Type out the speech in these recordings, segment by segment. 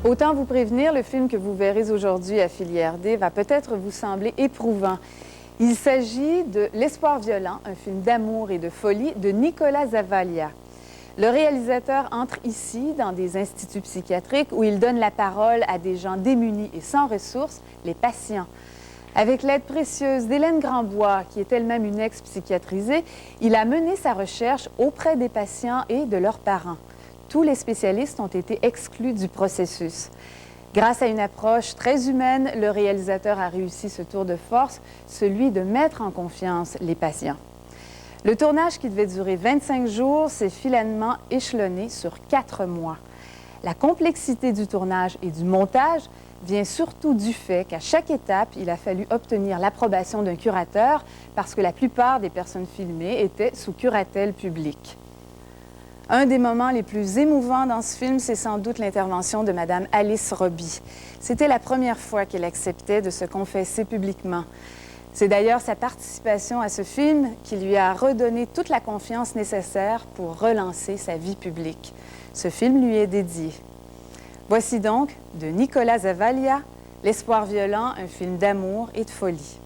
Autant vous prévenir, le film que vous verrez aujourd'hui à Filière D va peut-être vous sembler éprouvant. Il s'agit de L'Espoir violent, un film d'amour et de folie de Nicolas Zavallia. Le réalisateur entre ici dans des instituts psychiatriques où il donne la parole à des gens démunis et sans ressources, les patients. Avec l'aide précieuse d'Hélène Grandbois, qui est elle-même une ex-psychiatrisée, il a mené sa recherche auprès des patients et de leurs parents. Tous les spécialistes ont été exclus du processus. Grâce à une approche très humaine, le réalisateur a réussi ce tour de force, celui de mettre en confiance les patients. Le tournage, qui devait durer 25 jours, s'est finalement échelonné sur 4 mois. La complexité du tournage et du montage vient surtout du fait qu'à chaque étape, il a fallu obtenir l'approbation d'un curateur parce que la plupart des personnes filmées étaient sous curatelle publique. Un des moments les plus émouvants dans ce film, c'est sans doute l'intervention de Mme Alice Roby. C'était la première fois qu'elle acceptait de se confesser publiquement. C'est d'ailleurs sa participation à ce film qui lui a redonné toute la confiance nécessaire pour relancer sa vie publique. Ce film lui est dédié. Voici donc, de Nicolas Zavallia, L'Espoir violent, un film d'amour et de folie.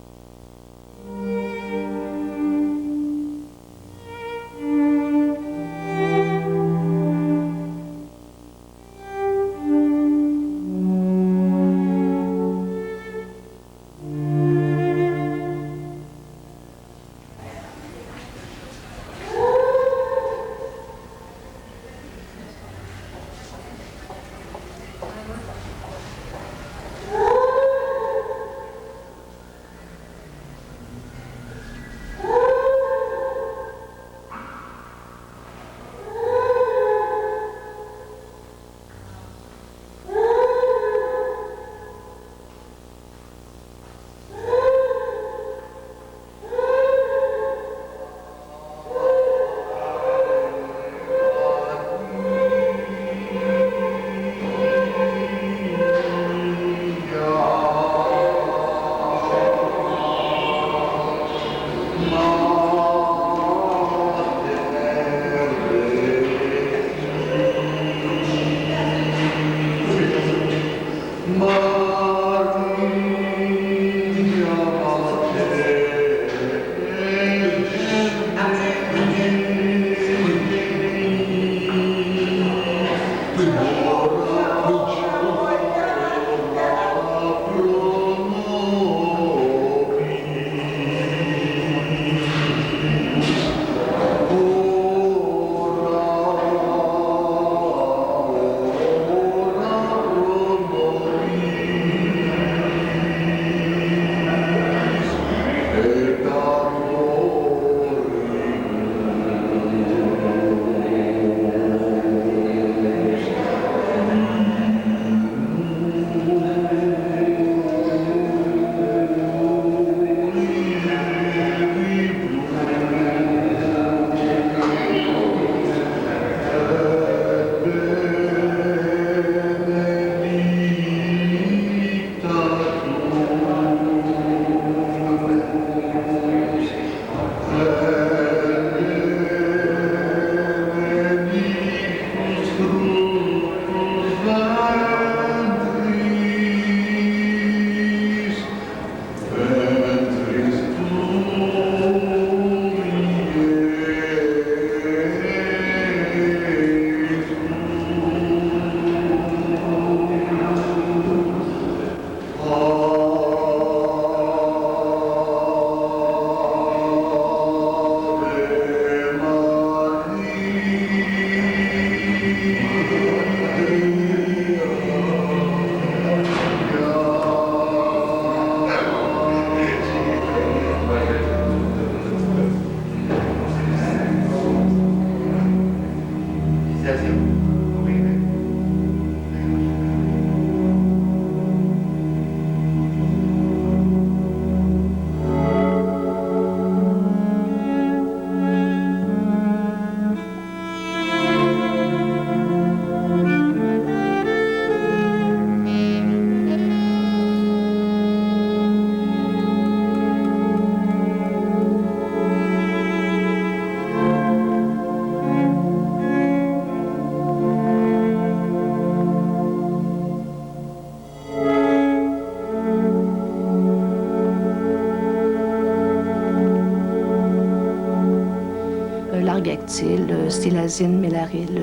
Largactil, Stilazine, Mélaril.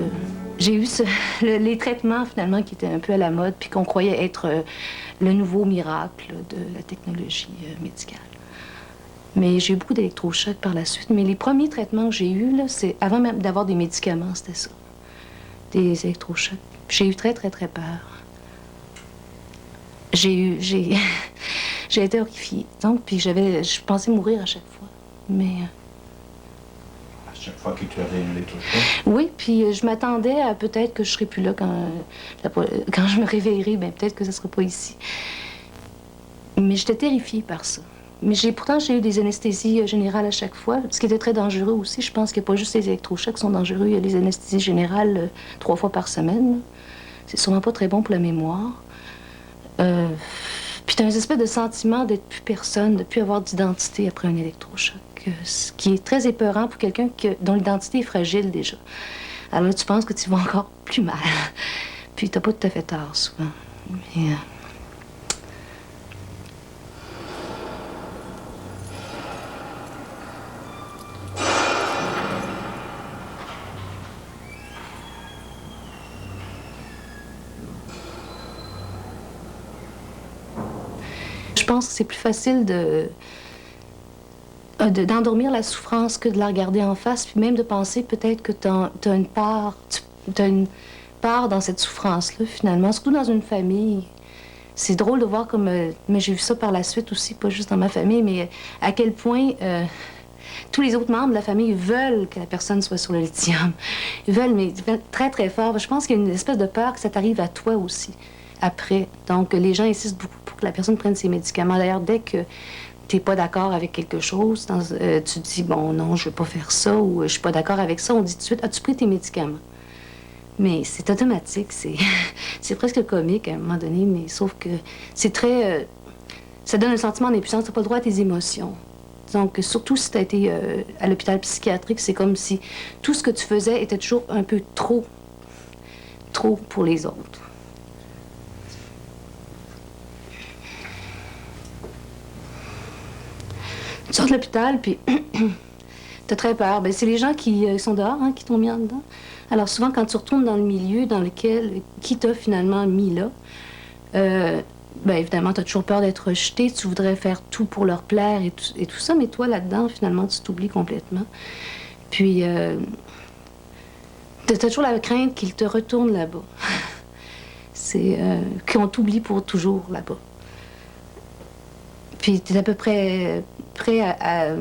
J'ai eu les traitements, finalement, qui étaient un peu à la mode, puis qu'on croyait être le nouveau miracle de la technologie médicale. Mais j'ai eu beaucoup d'électrochocs par la suite. Mais les premiers traitements que j'ai eus, c'est avant même d'avoir des médicaments, c'était ça. Des électrochocs. J'ai eu très, très, très peur. J'ai été horrifiée. Donc, puis je pensais mourir à chaque fois. Mais... À chaque fois que tu avais une électrochoc? Oui, puis je m'attendais à peut-être que je serais plus là quand je me réveillerai. Bien, peut-être que ce ne sera pas ici. Mais j'étais terrifiée par ça. Mais pourtant, j'ai eu des anesthésies générales à chaque fois, ce qui était très dangereux aussi. Je pense qu'il n'y a pas juste les électrochocs qui sont dangereux, il y a les anesthésies générales 3 fois par semaine. C'est sûrement pas très bon pour la mémoire. Puis t'as une espèce de sentiment d'être plus personne, de ne plus avoir d'identité après un électrochoc, ce qui est très épeurant pour quelqu'un dont l'identité est fragile déjà. Alors là, tu penses que tu vas encore plus mal. Puis t'as pas tout à fait tort, souvent. Mais... Je pense que c'est plus facile d'endormir la souffrance que de la regarder en face, puis même de penser peut-être que t'as une part dans cette souffrance-là, finalement, surtout dans une famille. C'est drôle de voir comme... mais j'ai vu ça par la suite aussi, pas juste dans ma famille, mais à quel point tous les autres membres de la famille veulent que la personne soit sur le lithium. Ils veulent très, très fort. Je pense qu'il y a une espèce de peur que ça t'arrive à toi aussi, après. Donc, les gens insistent beaucoup pour que la personne prenne ses médicaments. D'ailleurs, dès que tu n'es pas d'accord avec quelque chose, tu dis, bon, non, je ne veux pas faire ça, ou je suis pas d'accord avec ça, on dit tout de suite, as-tu pris tes médicaments? Mais c'est automatique, c'est presque comique à un moment donné, mais sauf que c'est très... ça donne un sentiment d'impuissance, tu n'as pas le droit à tes émotions. Donc, surtout si tu as été à l'hôpital psychiatrique, c'est comme si tout ce que tu faisais était toujours un peu trop pour les autres. Tu sors de l'hôpital, puis t'as très peur. Ben, c'est les gens qui sont dehors, hein, qui t'ont mis en dedans. Alors souvent, quand tu retournes dans le milieu qui t'a finalement mis là, ben, évidemment, t'as toujours peur d'être rejeté, tu voudrais faire tout pour leur plaire et tout ça, mais toi, là-dedans, finalement, tu t'oublies complètement. Puis, t'as toujours la crainte qu'ils te retournent là-bas. C'est qu'on t'oublie pour toujours là-bas. Puis t'es à peu près prêt à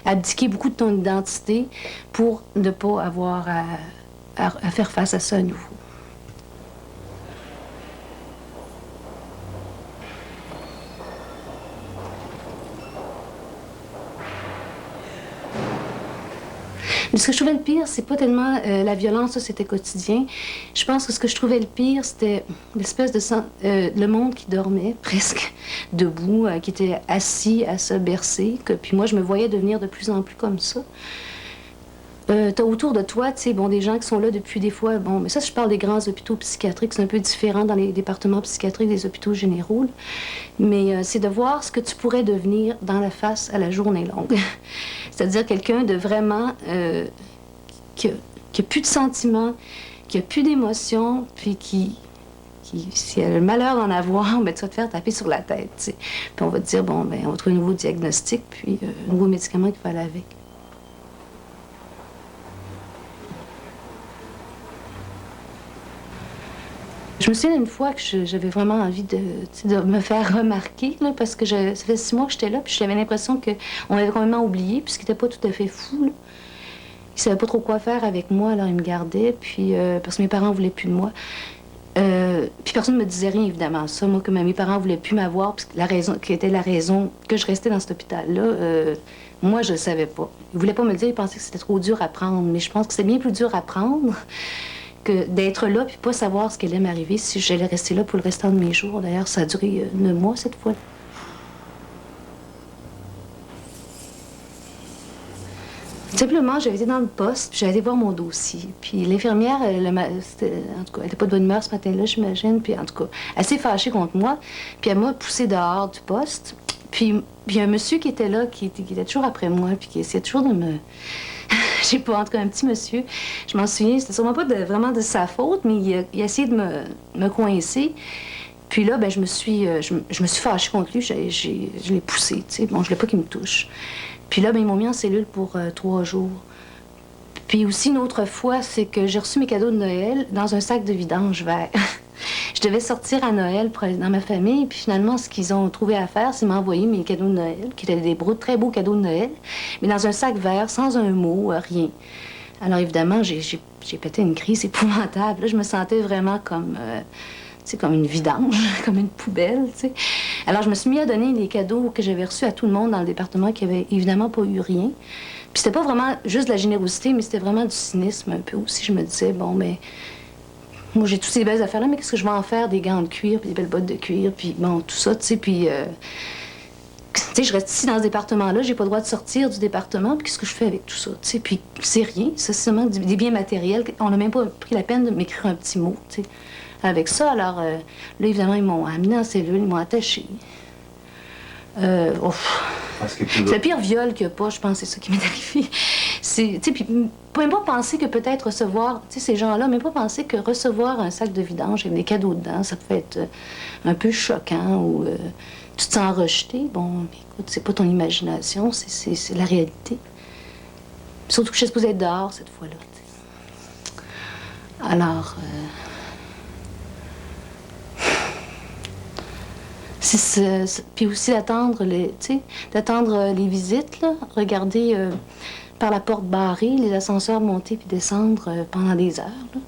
abdiquer beaucoup de ton identité pour ne pas avoir à faire face à ça à nouveau. Mais ce que je trouvais le pire, c'est pas tellement la violence, ça c'était quotidien. Je pense que ce que je trouvais le pire, c'était l'espèce de le monde qui dormait presque debout, qui était assis à se bercer. Puis moi, je me voyais devenir de plus en plus comme ça. T'as autour de toi, tu sais, bon, des gens qui sont là depuis des fois, bon, mais ça, je parle des grands hôpitaux psychiatriques, c'est un peu différent dans les départements psychiatriques des hôpitaux généraux, là. Mais c'est de voir ce que tu pourrais devenir dans la face à la journée longue. C'est-à-dire quelqu'un de vraiment qui a plus de sentiments, qui a plus d'émotions, puis qui si elle a le malheur d'en avoir, ben, tu vas te faire taper sur la tête, tu sais. Puis on va te dire, bon, ben, on va trouver un nouveau diagnostic, puis un nouveau médicament qui va aller avec. Je me souviens d'une fois que j'avais vraiment envie de me faire remarquer, là, parce que ça fait 6 mois que j'étais là, puis j'avais l'impression qu'on avait complètement oublié, puis ce qui n'était pas tout à fait fou, là. Ils ne savaient pas trop quoi faire avec moi, alors ils me gardaient, puis parce que mes parents ne voulaient plus de moi. Puis personne ne me disait rien, évidemment. Ça, moi, que mes parents ne voulaient plus m'avoir, puis qui était la raison que je restais dans cet hôpital-là, moi, je ne le savais pas. Ils ne voulaient pas me le dire, ils pensaient que c'était trop dur à prendre, mais je pense que c'est bien plus dur à prendre que d'être là puis pas savoir ce qui allait m'arriver si j'allais rester là pour le restant de mes jours. D'ailleurs, ça a duré 9 mois cette fois. Simplement, j'avais été dans le poste, puis j'allais voir mon dossier. Puis l'infirmière, en tout cas, elle n'était pas de bonne humeur ce matin-là, j'imagine. Puis en tout cas, elle s'est fâchée contre moi. Puis elle m'a poussée dehors du poste. Puis il y a un monsieur qui était là, qui était toujours après moi, puis qui essayait toujours de me j'ai pas, en tout cas, un petit monsieur, je m'en souviens, c'était sûrement pas vraiment de sa faute, mais il a essayé de me coincer. Puis là, ben, je me suis fâchée contre lui, je l'ai poussé, tu sais. Bon, je voulais pas qu'il me touche. Puis là, ben, ils m'ont mis en cellule pour 3 jours. Puis aussi, une autre fois, c'est que j'ai reçu mes cadeaux de Noël dans un sac de vidange vert. Je devais sortir à Noël dans ma famille, puis finalement, ce qu'ils ont trouvé à faire, c'est m'envoyer mes cadeaux de Noël, qui étaient des très beaux cadeaux de Noël, mais dans un sac vert, sans un mot, rien. Alors évidemment, j'ai pété une crise épouvantable. Là, je me sentais vraiment comme, tu sais, comme une vidange, comme une poubelle, tu sais. Alors je me suis mis à donner les cadeaux que j'avais reçus à tout le monde dans le département qui avait évidemment pas eu rien. Puis c'était pas vraiment juste de la générosité, mais c'était vraiment du cynisme un peu aussi. Je me disais, bon, mais moi, j'ai toutes ces belles affaires-là, mais qu'est-ce que je vais en faire? Des gants de cuir, puis des belles bottes de cuir, puis bon, tout ça, tu sais, puis... tu sais, je reste ici dans ce département-là, j'ai pas le droit de sortir du département, puis qu'est-ce que je fais avec tout ça, tu sais? Puis c'est rien, c'est seulement des biens matériels. On n'a même pas pris la peine de m'écrire un petit mot, tu sais, avec ça. Alors, là, évidemment, ils m'ont amené en cellule, ils m'ont attaché. C'est le pire viol qu'il n'y a pas, je pense, c'est ça qui m'est arrivé. Tu sais, puis même pas penser que peut-être recevoir, tu sais, ces gens-là, même pas penser que recevoir un sac de vidange avec des cadeaux dedans, ça peut être un peu choquant ou tu te sens rejeté. Bon, écoute, c'est pas ton imagination, c'est la réalité. Surtout que je suis supposée être dehors cette fois-là, tu sais. Alors... puis aussi d'attendre les visites, là, regarder par la porte barrée, les ascenseurs monter puis descendre pendant des heures. Là.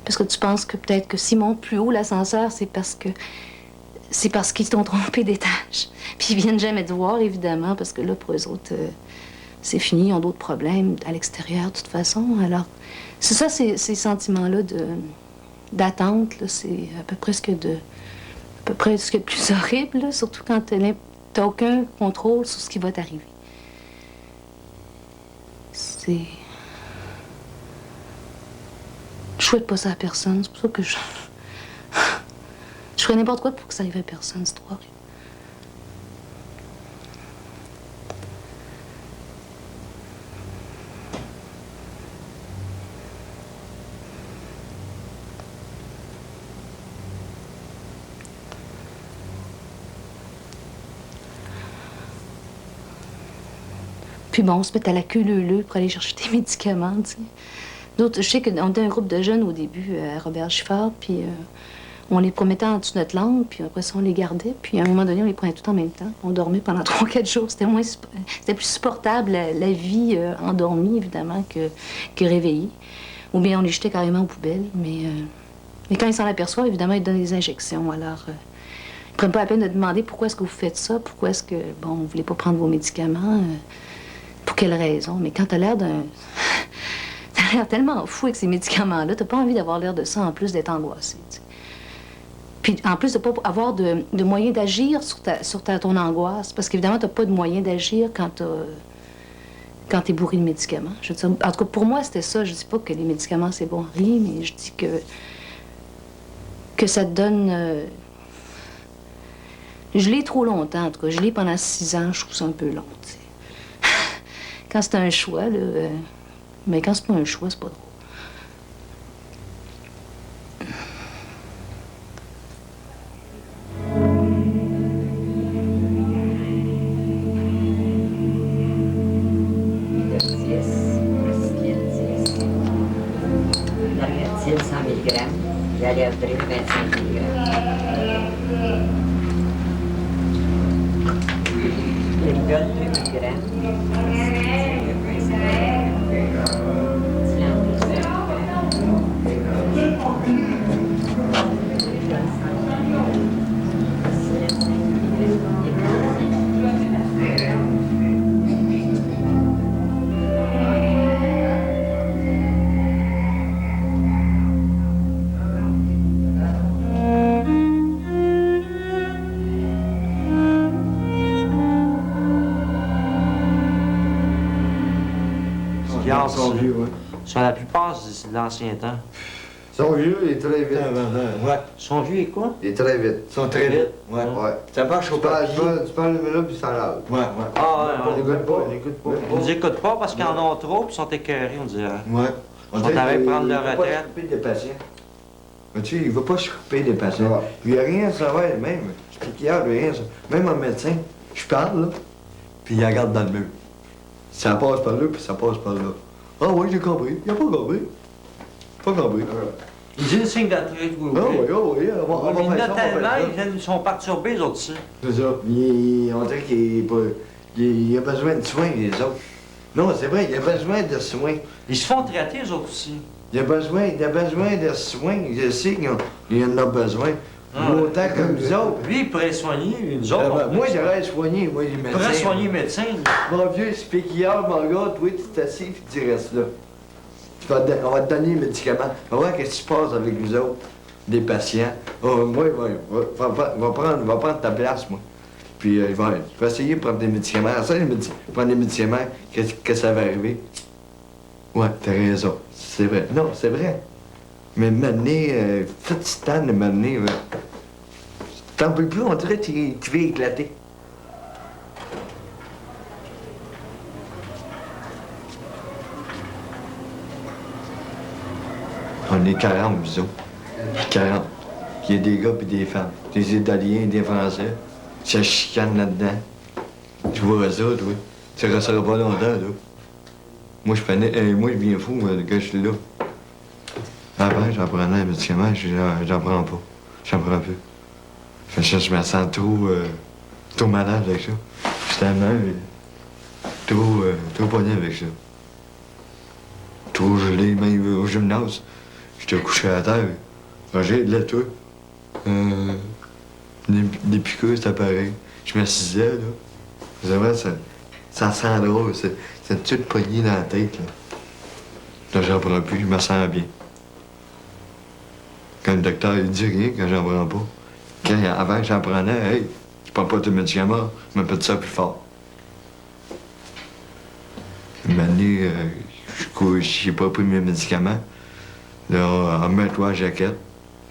Parce que tu penses que peut-être que s'ils montent plus haut l'ascenseur, c'est parce qu'ils t'ont trompé d'étage. Puis ils viennent jamais te voir, évidemment, parce que là, pour eux autres, c'est fini, ils ont d'autres problèmes à l'extérieur, de toute façon. Alors, c'est ça, ces sentiments-là d'attente, c'est à peu près ce qu'il y a de plus horrible, là, surtout quand t'as aucun contrôle sur ce qui va t'arriver. Je souhaite pas ça à personne, c'est pour ça que je ferais n'importe quoi pour que ça arrive à personne, c'est trop horrible. Puis bon, on se met à la queue leu-leu pour aller chercher des médicaments, tu sais. D'autres, je sais qu'on était un groupe de jeunes au début à Robert Giffard, puis on les promettait en dessous de notre langue, puis après ça, on les gardait, puis à un moment donné, on les prenait tout en même temps. On dormait pendant 3-4 jours. C'était plus supportable, la vie endormie, évidemment, que réveillée. Ou bien on les jetait carrément aux poubelles, mais quand ils s'en aperçoivent, évidemment, ils donnent des injections. Alors, ils prennent pas la peine de demander pourquoi est-ce que vous faites ça, pourquoi est-ce que, bon, vous voulez pas prendre vos médicaments, pour quelle raison. Mais quand t'as l'air T'as l'air tellement fou avec ces médicaments-là, t'as pas envie d'avoir l'air de ça en plus d'être angoissé, tu sais. Puis en plus de pas avoir de moyens d'agir sur ton angoisse, parce qu'évidemment, t'as pas de moyens d'agir quand t'es bourré de médicaments. Je veux dire, en tout cas, pour moi, c'était ça. Je dis pas que les médicaments, c'est bon, rien, mais je dis que ça te donne... Je l'ai trop longtemps, en tout cas. Je l'ai pendant 6 ans, je trouve ça un peu long, tu sais. Quand c'est un choix, là... mais quand c'est pas un choix, c'est pas drôle. L'argentine, 100 mg. La lèvre brune, 25 mg. Le rigole, 2 mg. Sur la plupart, c'est de l'ancien temps. sont vieux et très vite. Ouais. Sont vieux et quoi? Et très vite. Ils sont très vite. Ouais. Ouais. Ça marche au papier. Tu parles le menu puis ça lave. Ouais, ouais. Ah, On ouais, n'écoute pas, on n'écoute pas. on nous écoute pas parce qu'ils en ont trop puis ils sont écœurés, on dirait. Ouais. On devrait prendre leur Il va pas retraite. s'occuper des patients. Vois-tu, il va pas s'occuper des patients. Ouais. Il n'y a rien à savoir, même. Je suis hier, rien. Même un médecin, je parle, là, puis il regarde dans le mur. Ça passe par là, puis ça passe par là. Ah oui, j'ai compris. Il a pas compris. Pas compris. Ils disent le signe d'entrée, oui, Ah oui. oui, ah oui, on va Mais faire ça, on va tellement, faire ça. ils sont perturbés, les autres aussi. C'est ça. On dirait qu'il a besoin de soins, les autres. Non, c'est vrai, il a besoin de soins. Ils se font traiter, les autres aussi. Il a besoin de soins. Je sais qu'il en a besoin. Ah, Autant que nous autres. Lui, il pourrait soigner, nous autres. on Moi, pourrait- j'aurais soigné, moi, les il médecins. pourrait soigner les médecins. Mon vieux, c'est péquillard, mon gars, toi, tu t'assis puis tu restes là. On va te donner les médicaments. On va voir ce qui se passe avec nous autres, des patients. Oh, moi, va prendre ta place, moi. Puis, je vais essayer de prendre des médicaments. Prendre des médicaments, qu'est-ce que ça va arriver? Ouais, t'as raison. C'est vrai. Non, c'est vrai. Mais m'amener, tout ce temps de m'amener, t'en peux plus, on dirait que tu vas éclater. On est 40, nous autres. 40. Il y a des gars et des femmes. Des Italiens et des Français. Ça chicane là-dedans. Tu vois ça, toi? Ça restera pas longtemps, là. Moi, je viens fou, quand je suis là. Avant, j'en prenais un médicament, j'en prends pas. J'en prends plus. Fait que ça, je me sens trop malade avec ça. Je suis tellement trop pogné avec ça. Trop gelé, même au gymnase. J'étais couché à terre. J'ai de la toi. Des piqûres, c'était pareil. Je m'assisais, là. C'est vrai, ça sent drôle. C'est une petite poignée dans la tête, là. Là, j'en prends plus, je me sens bien. Quand le docteur, il dit rien quand j'en prends pas. Avant, j'en prenais, hey, je prends pas tes médicaments, je m'appelle ça plus fort. Une année, j'ai pas pris mes médicaments. Là, en mets-toi la jaquette.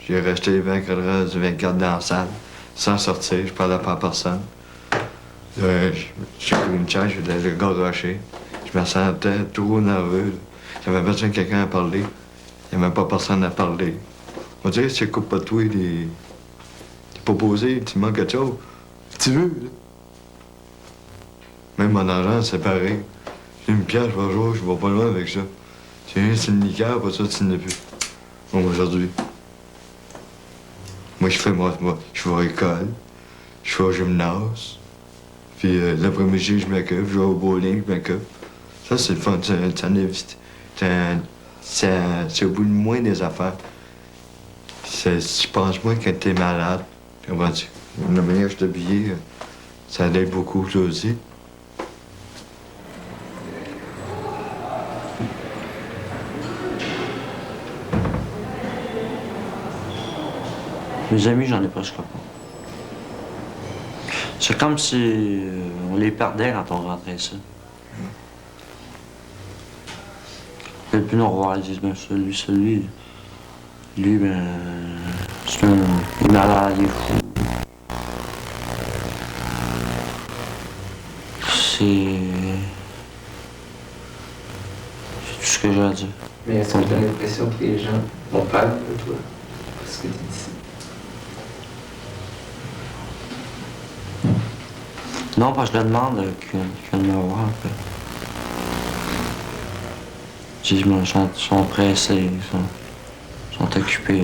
J'ai resté 24 heures sur 24 dans la salle, sans sortir, je parlais pas à personne. J'ai pris une chaise, je l'ai garoché. Je me sentais trop nerveux. J'avais besoin de quelqu'un à parler. Il n'y avait pas personne à parler. On dirait que si tu coupes pas de toi, t'es pas posé, tu manques quelque chose. Tu veux, là. Même mon argent, c'est pareil. J'ai une pièce par jour, je vais pas loin avec ça. C'est une liqueur, pas ça, tu n'en as plus. Bon, aujourd'hui. Moi, je vais à l'école, je vais au gymnase, puis l'après-midi, je m'occupe, je vais au bowling, je m'occupe. Ça, c'est le fun, c'est au bout de moins des affaires. Je pense moins quand t'es malade, comprends-tu? La manière que je t'habillais, ça aide beaucoup, toi aussi. Mes amis, j'en ai presque pas. C'est comme si on les perdait quand on rentrait ici. Et puis nous revoir, ils disent, ben celui, lui, ben, c'est il est malade, il est fou. C'est tout ce que j'ai à dire. Mais est-ce que tu as l'impression que les gens ont peur de toi? Parce que tu dis ça. Non, parce que je leur demande qu'ils viennent me voir un peu. Ils sont pressés, ils sont occupés.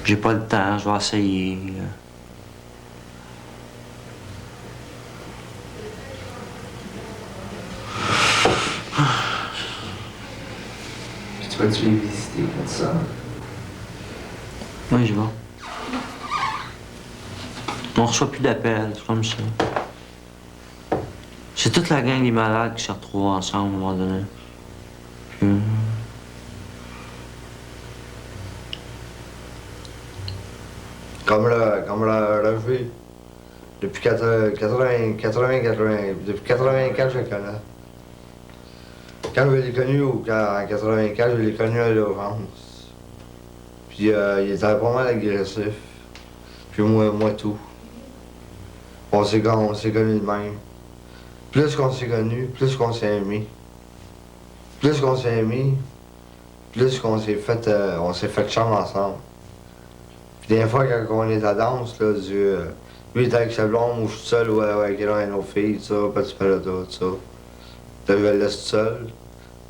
J'ai pas le temps, je vais essayer. Puis tu vas-tu les visiter comme ça? Oui, je vais. On reçoit plus d'appels, c'est comme ça. C'est toute la gang des malades qui se retrouvent ensemble à un moment donné. Puis, Comme la vie. Depuis 80, depuis 84, je connais. Quand je l'ai connu, en 84, je l'ai connu à Laurence. Puis il était pas mal agressif. Puis moi tout. On s'est connus de même. Plus qu'on s'est connus, plus qu'on s'est aimés. Plus qu'on s'est aimés, plus qu'on s'est fait, chambre ensemble. Puis des fois, quand on est à danse, là, lui était avec sa blonde, moi je suis seul, ouais, avec une autre fille, tout ça, petit pelota, tout ça. Je le laisse tout seul.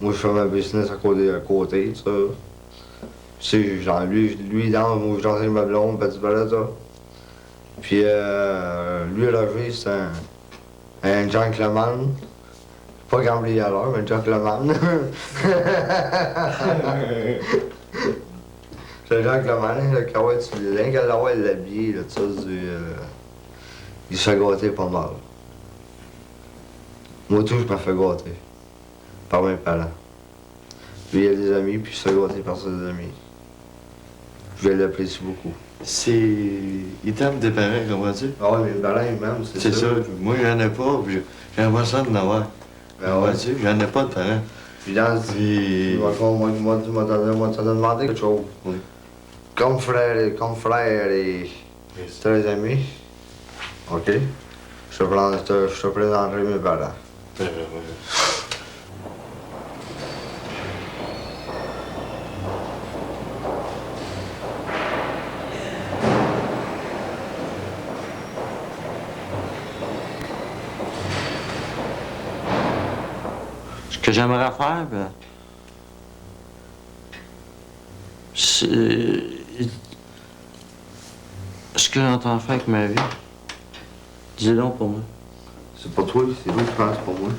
Moi je fais ma business à côté, tout ça. C'est genre, lui danse, moi je danse avec ma blonde, petit pelota. Puis lui, la vie, c'est un gentleman. Pas cambrioleur, mais gentleman. C'est un gentleman, le cowboy, rien qu'à l'avoir l'habillé, tout ça, il se fait gâter pas mal. Moi tout, je me fais gâter. Par mes parents. Lui, il a des amis, puis il se fait gâter par ses amis. Je l'apprécie beaucoup. Il t'aime tes parents, comprends-tu? Ah ouais, mes parents, ils m'aiment, c'est ça. C'est ça. Moi, j'en ai pas, puis j'aimerais ça d'en avoir. Ben ouais. Comprends-tu? J'en ai pas de parents. Puis dans Puis... moi, tu m'as demandé quelque chose. Oui. Comme frère et très amis, OK? Je te présenterai mes parents. Ce que j'aimerais faire, ben, c'est ce que j'entends faire avec ma vie. Dis-le donc pour moi. C'est pas toi, c'est lui qui pense pour moi.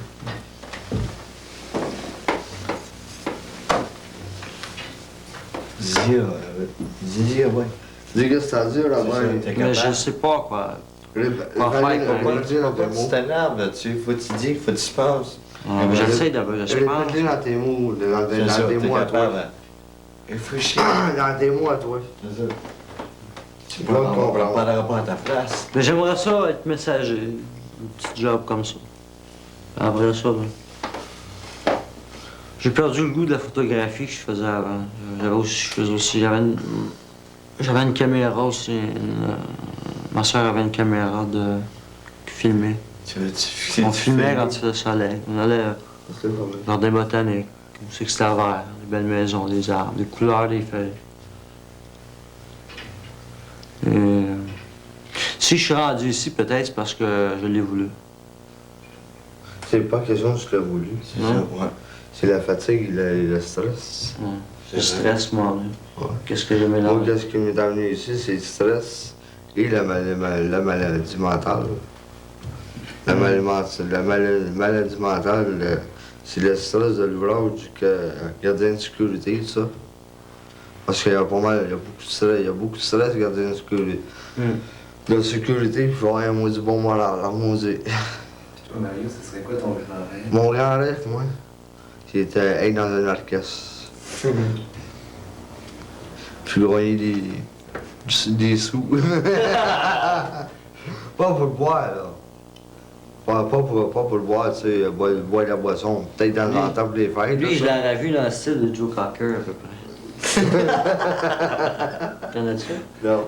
Dis, ouais. Dis qu'est-ce que t'as dit là-bas? Mais je sais pas quoi. Tu t'énerves, faut que tu dis, faut que tu penses. J'essaie d'abord, je pense. Répète dans tes mots, dans tes mots à toi. Réfléchis. Dans tes mots à toi. C'est ça. Tu peux comprendre pas rapport à ta place. Mais j'aimerais ça être messager. Un petit job comme ça. Après ça, ben, j'ai perdu le goût de la photographie que je faisais avant. J'avais une caméra aussi. Ma soeur avait une caméra qui filmait. On filmait quand il faisait soleil. On allait dans des botaniques. C'est que c'était vert, des belles maisons, des arbres, des couleurs, des feuilles. Et, si je suis rendu ici, peut-être c'est parce que je l'ai voulu. C'est pas question que tu l'as voulu. C'est ça, ouais. C'est la fatigue et le stress. Ouais. Le stress, moi. Ouais. Qu'est-ce que j'ai mis là? Moi, qu'est-ce qui m'est amené ici, c'est le stress et la maladie mentale. La maladie mentale, c'est le stress de l'ouvrage du gardien de sécurité, tout ça. Parce qu'il y a pas mal, il y a beaucoup de stress, gardien de sécurité. La sécurité, il faut avoir un maudit bon moral, un maudit. Toi, Mario, ce serait quoi ton grand rêve? Mon grand rêve, moi, c'était être dans un orchestre. Puis gagner des sous. Pas pour le boire, là. Pas pour le boire, tu sais, boire la boisson. Peut-être dans le temps pour les fêtes. Lui, je là, l'aurais vu dans le style de Joe Cocker, à peu près. Connais-tu? Non.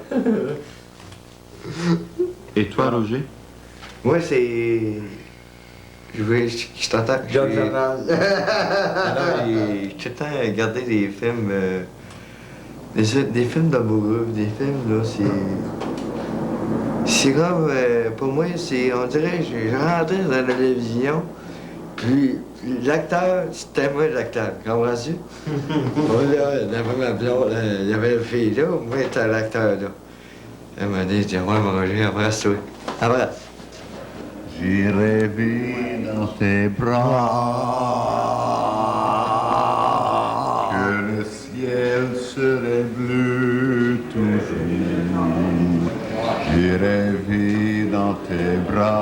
Et toi, Roger? Moi, c'est... Je t'entends. Gentleman. Alors, j'ai tout le temps regardé des films... des films d'amoureux, des films, là, c'est... C'est comme, pour moi, c'est... On dirait que j'ai rentré dans la télévision, puis l'acteur, c'était moi l'acteur, comprends-tu? Moi, là, d'après ma blonde, il y avait une fille là, moi, j'étais l'acteur, là. Elle m'a dit, tiens, ouais, mon Roger, embrasse-toi. Embrasse. J'ai rêvé dans tes bras que le ciel serait bleu toujours. J'ai rêvé dans tes bras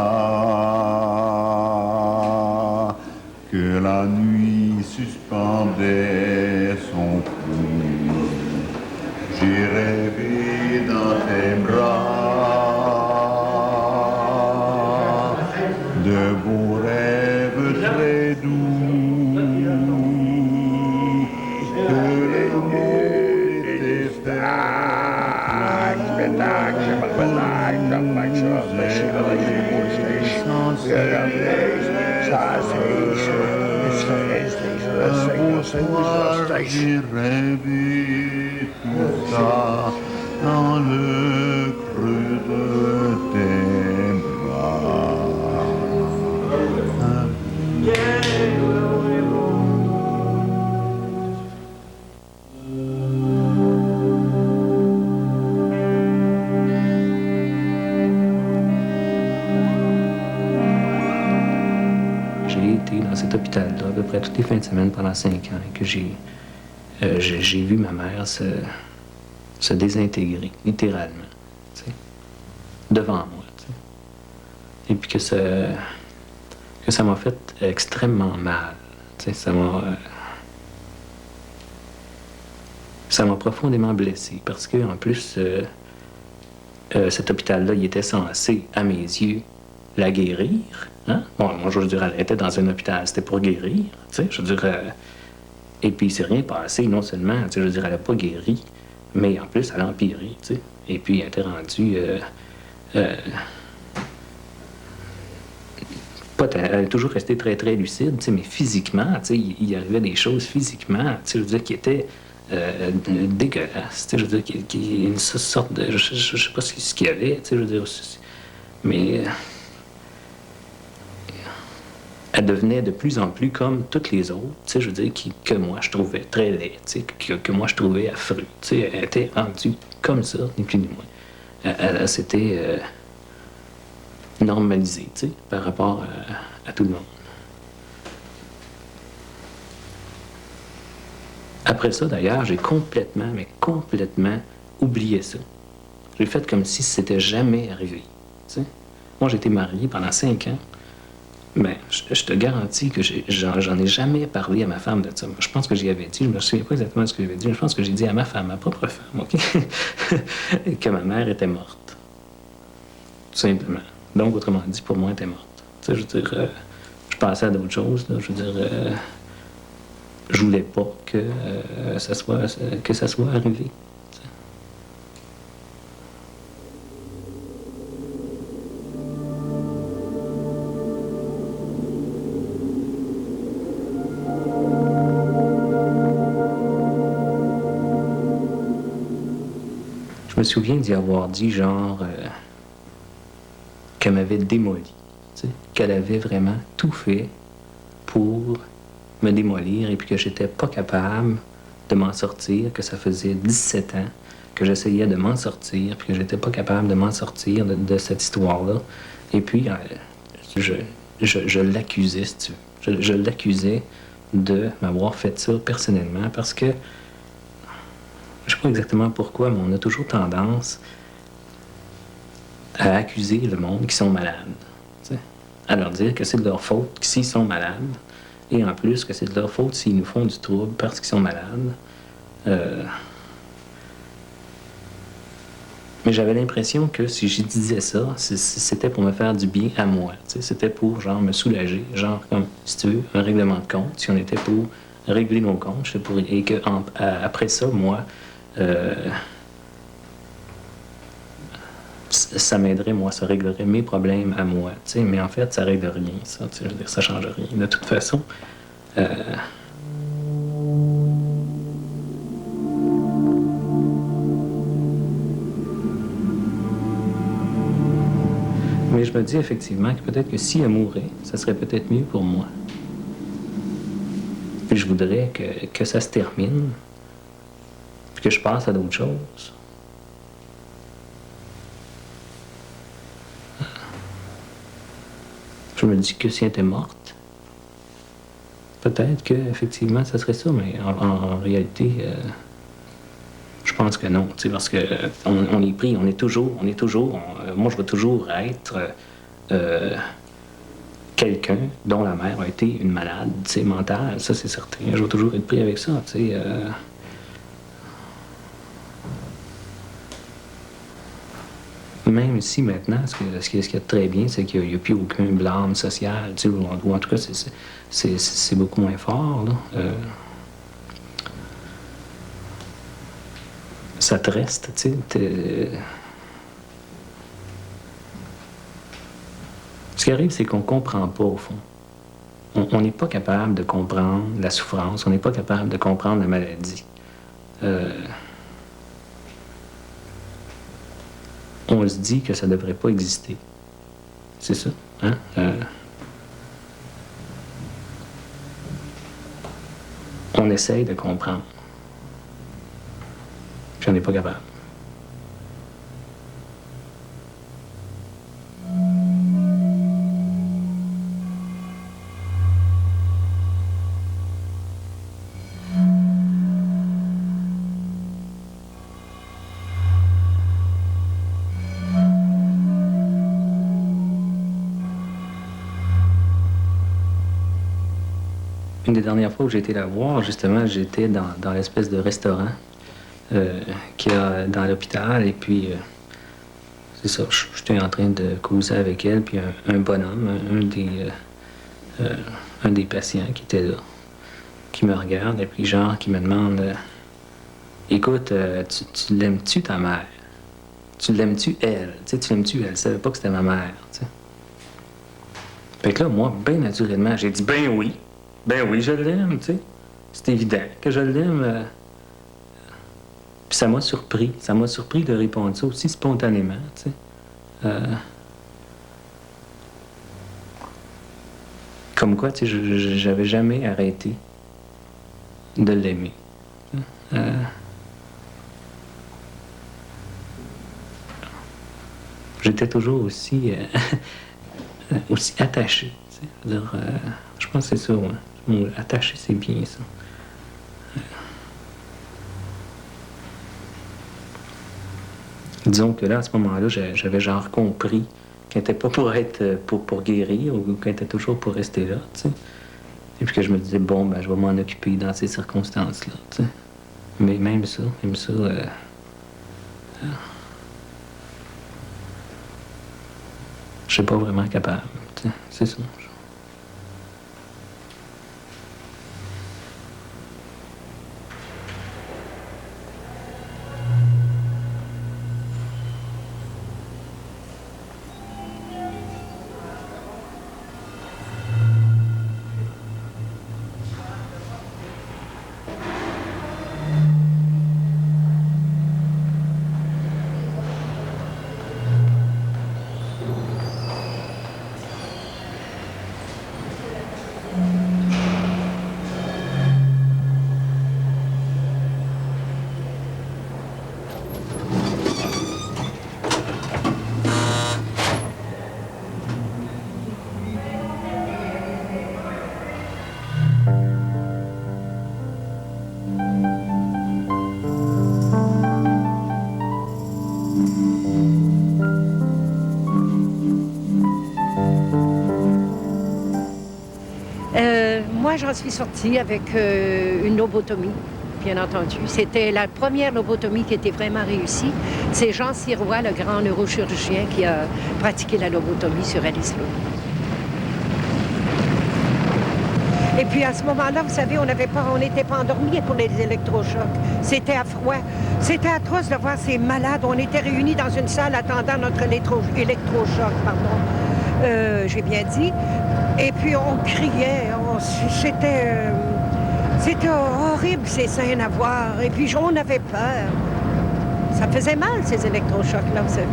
que la nuit suspendait son cou. J'ai rêvé dans tes bras de beaux rêves très doux. J'ai rêvé tout ça dans le creux de tes bras. J'ai été dans cet hôpital-là à peu près toutes les fins de semaine pendant 5 ans et que j'ai vu ma mère se désintégrer, littéralement, tu sais, devant moi. Tu sais. Et puis que ça m'a fait extrêmement mal. Tu sais, ça m'a profondément blessé parce que en plus, cet hôpital-là, il était censé, à mes yeux, la guérir. Hein? Bon, moi, je veux dire, elle était dans un hôpital, c'était pour guérir. Tu sais, je veux dire, et puis, il s'est rien passé, non seulement, tu sais, je veux dire, elle n'a pas guéri, mais en plus, elle a empiré, tu sais. Et puis, elle était rendue... elle est toujours restée très, très lucide, tu sais, mais physiquement, tu sais, il y arrivait des choses physiquement, tu sais, je veux dire, qui étaient dégueulasses, tu sais, je veux dire, une sorte de... Je sais pas ce qu'il y avait, tu sais, je veux dire, mais... elle devenait de plus en plus comme toutes les autres, tu sais, je veux dire, que moi je trouvais très laid, tu sais, que moi je trouvais affreux, tu sais, elle était rendue comme ça, ni plus ni moins. Elle s'était normalisée, tu sais, par rapport à tout le monde. Après ça, d'ailleurs, j'ai complètement oublié ça. J'ai fait comme si c'était jamais arrivé, tu sais. Moi, j'ai été marié pendant 5 ans. Mais je te garantis que j'en ai jamais parlé à ma femme de ça. Je pense que j'y avais dit, je me souviens pas exactement de ce que j'avais dit, mais je pense que j'ai dit à ma femme, ma propre femme, OK? que ma mère était morte. Tout simplement. Donc, autrement dit, pour moi, elle était morte. Tu sais, je veux dire, je passais à d'autres choses, là. Je veux dire, je voulais pas que ça soit arrivé. Je me souviens d'y avoir dit, genre, qu'elle m'avait démoli, tu sais, qu'elle avait vraiment tout fait pour me démolir et puis que j'étais pas capable de m'en sortir, que ça faisait 17 ans que j'essayais de m'en sortir puis que j'étais pas capable de m'en sortir de cette histoire-là. Et puis, je l'accusais, si tu veux. Je l'accusais de m'avoir fait ça personnellement parce que je sais pas exactement pourquoi, mais on a toujours tendance à accuser le monde qui sont malades. T'sais, à leur dire que c'est de leur faute s'ils sont malades, et en plus que c'est de leur faute s'ils nous font du trouble parce qu'ils sont malades. Mais j'avais l'impression que si je disais ça, c'était pour me faire du bien à moi. C'était pour, genre, me soulager. Genre, comme, si tu veux, un règlement de compte. Si on était pour régler nos comptes, et que après ça, moi, ça m'aiderait, moi, ça réglerait mes problèmes à moi, tu sais, mais en fait, ça règle rien, ça, tu sais, je veux dire, ça change rien. De toute façon, mais je me dis effectivement que peut-être que si elle mourait, ça serait peut-être mieux pour moi. Puis je voudrais que ça se termine, puis que je passe à d'autres choses. Je me dis que si elle était morte, peut-être qu'effectivement, ça serait ça, mais en réalité, je pense que non, tu sais, parce que on est pris, on est toujours, moi je veux toujours être quelqu'un dont la mère a été une malade, tu sais, mentale, ça c'est certain. Je veux toujours être pris avec ça, tu sais. Même si maintenant, ce qui est très bien, c'est qu'il n'y a plus aucun blâme social, tu sais, ou en tout cas, c'est beaucoup moins fort, là. Ça te reste, tu sais. Ce qui arrive, c'est qu'on ne comprend pas, au fond. On n'est pas capable de comprendre la souffrance, on n'est pas capable de comprendre la maladie. On se dit que ça ne devrait pas exister. C'est ça, hein? On essaye de comprendre. Puis on n'est pas capable. Une des dernières fois où j'ai été la voir, justement, j'étais dans l'espèce de restaurant qu'il y a dans l'hôpital. Et puis, c'est ça, j'étais en train de causer avec elle. Puis un bonhomme, un des patients qui était là, qui me regarde et puis genre qui me demande écoute, tu l'aimes-tu ta mère? Tu l'aimes-tu elle? Tu sais, tu l'aimes-tu elle? Elle savait pas que c'était ma mère, tu sais. Fait que là, moi, bien naturellement, j'ai dit ben oui. Ben oui, je l'aime, tu sais. C'est évident que je l'aime. Puis ça m'a surpris de répondre ça aussi spontanément, tu sais. Comme quoi, tu sais, j'avais jamais arrêté de l'aimer. J'étais toujours aussi, aussi attaché, tu sais. Alors, je pense que c'est ça, ouais. Attaché, c'est bien, ça. Disons que là, à ce moment-là, j'avais genre compris qu'elle n'était pas pour être pour guérir ou qu'elle était toujours pour rester là, tu sais. Et puis que je me disais, bon, ben, je vais m'en occuper dans ces circonstances-là, tu sais. Mais même ça, je suis pas vraiment capable, tu sais. C'est ça. Moi, j'en suis sortie avec une lobotomie, bien entendu. C'était la première lobotomie qui était vraiment réussie. C'est Jean Sirois, le grand neurochirurgien, qui a pratiqué la lobotomie sur Alice Lowe. Et puis à ce moment-là, vous savez, on n'était pas endormis pour les électrochocs. C'était à froid. C'était atroce de voir ces malades. On était réunis dans une salle attendant notre électrochoc, pardon. J'ai bien dit. Et puis on criait. C'était horrible ces scènes à voir. Et puis on avait peur. Ça faisait mal ces électrochocs-là, vous savez.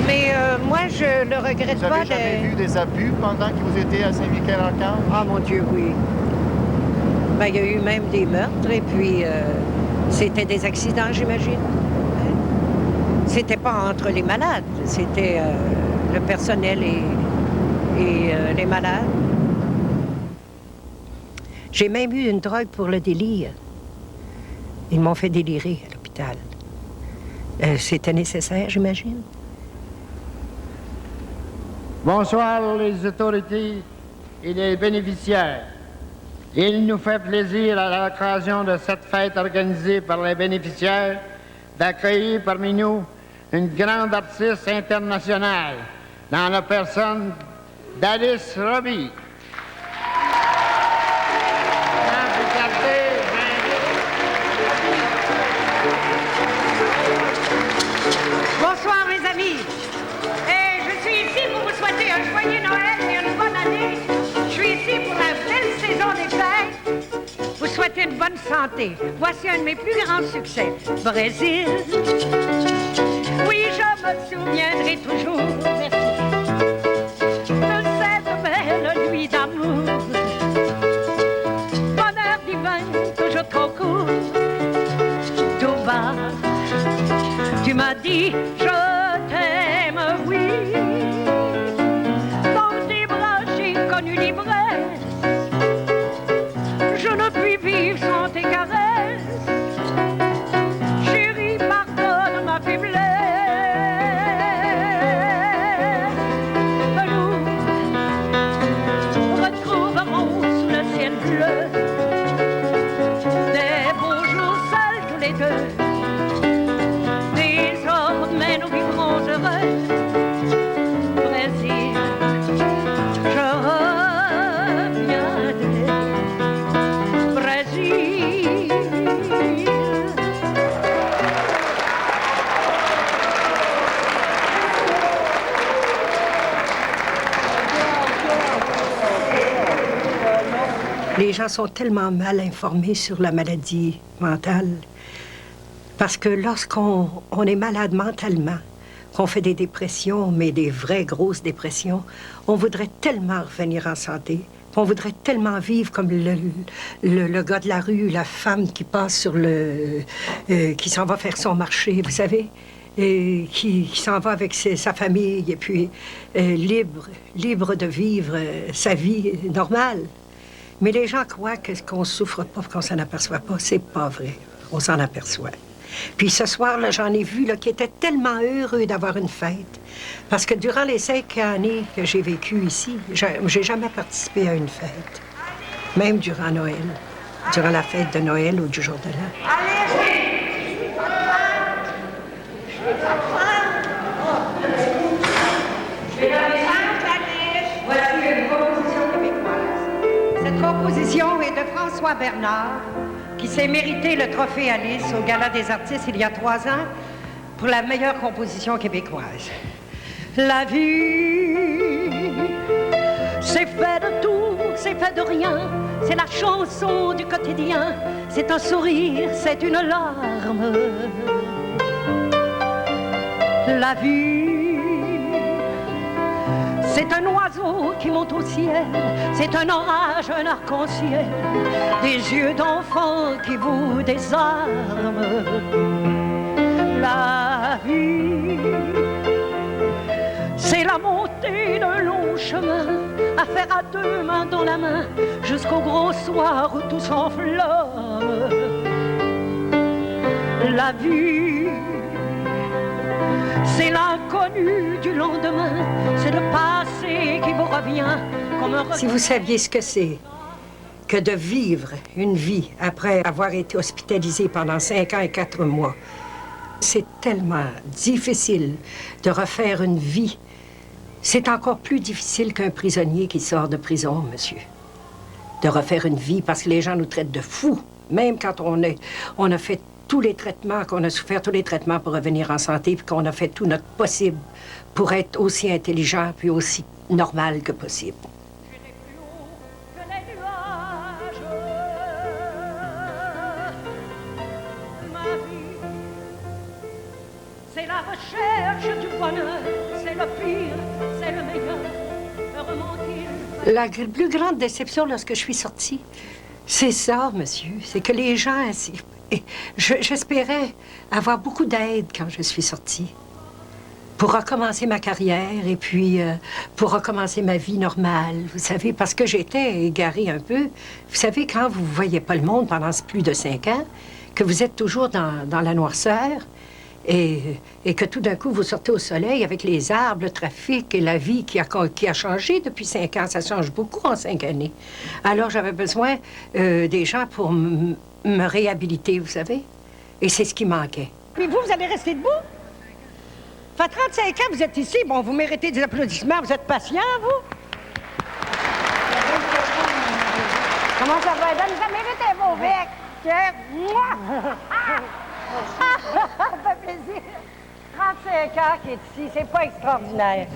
Mais moi, je le regrette pas. Vous avez jamais vu des abus pendant que vous étiez à Saint-Michel-Archange? Ah, mon Dieu, oui. Ben, il y a eu même des meurtres, et puis c'était des accidents, j'imagine. C'était pas entre les malades, c'était le personnel et les malades. J'ai même eu une drogue pour le délire. Ils m'ont fait délirer à l'hôpital. C'était nécessaire, j'imagine. Bonsoir les autorités et les bénéficiaires. Il nous fait plaisir à l'occasion de cette fête organisée par les bénéficiaires d'accueillir parmi nous une grande artiste internationale dans la personne d'Alice Robbie. saison des fêtes, vous souhaitez une bonne santé. Voici un de mes plus grands succès. Brésil. Oui, je me souviendrai toujours de cette belle nuit d'amour. Bonheur divin, toujours trop court. Tout bas, tu m'as dit je t'aime, oui. Dans tes bras j'ai connu l'ivresse. Je ne puis vivre sans tes caresses. Chérie, pardonne ma faiblesse. Nous retrouverons sous le ciel bleu des beaux jours seuls tous les deux. Désormais nous vivrons heureux. Brésil, je reviendrai. Brésil. Les gens sont tellement mal informés sur la maladie mentale. Parce que lorsqu'on est malade mentalement, qu'on fait des dépressions, mais des vraies grosses dépressions, on voudrait tellement revenir en santé. On voudrait tellement vivre comme le gars de la rue, la femme qui passe sur qui s'en va faire son marché, vous savez, et qui s'en va avec sa famille, et puis libre de vivre sa vie normale. Mais les gens croient qu'on souffre pas, qu'on s'en aperçoit pas. C'est pas vrai. On s'en aperçoit. Puis ce soir-là, j'en ai vu qui étaient tellement heureux d'avoir une fête. Parce que durant les 5 années que j'ai vécues ici, j'ai jamais participé à une fête. Même durant Noël. Durant la fête de Noël ou du jour de l'an. Cette composition est de François Bernard, qui s'est mérité le trophée Alice au Gala des artistes il y a 3 ans pour la meilleure composition québécoise. La vie, c'est fait de tout, c'est fait de rien, c'est la chanson du quotidien, c'est un sourire, c'est une larme. La vie, c'est un oiseau qui monte au ciel, c'est un orage, un arc-en-ciel, des yeux d'enfant qui vous désarment. La vie, c'est la montée d'un long chemin à faire à 2 mains dans la main jusqu'au grand soir où tout s'enflamme. La vie, c'est l'inconnu du lendemain, c'est le passé qui vous revient comme un... Si vous saviez ce que c'est que de vivre une vie après avoir été hospitalisé pendant 5 ans et 4 mois, c'est tellement difficile de refaire une vie. C'est encore plus difficile qu'un prisonnier qui sort de prison, monsieur. De refaire une vie parce que les gens nous traitent de fous, même quand on a fait tous les traitements, qu'on a souffert tous les traitements pour revenir en santé, puis qu'on a fait tout notre possible pour être aussi intelligent puis aussi normal que possible. C'est la recherche du bonheur, c'est le pire, c'est le meilleur. La plus grande déception lorsque je suis sortie, c'est ça, monsieur, c'est que les gens... J'espérais avoir beaucoup d'aide quand je suis sortie pour recommencer ma carrière et puis pour recommencer ma vie normale, vous savez, parce que j'étais égarée un peu. Vous savez, quand vous ne voyez pas le monde pendant plus de 5 ans, que vous êtes toujours dans la noirceur et que tout d'un coup, vous sortez au soleil avec les arbres, le trafic et la vie qui a changé depuis 5 ans. Ça change beaucoup en 5 années. Alors, j'avais besoin des gens pour me réhabiliter, vous savez. Et c'est ce qui manquait. Puis vous allez rester debout? Ça fait 35 ans que vous êtes ici. Bon, vous méritez des applaudissements. Vous êtes patient, vous? Comment ça va? Ça mérite un beau bec. Moi! Ça fait plaisir. 35 ans qu'il est ici. C'est pas extraordinaire.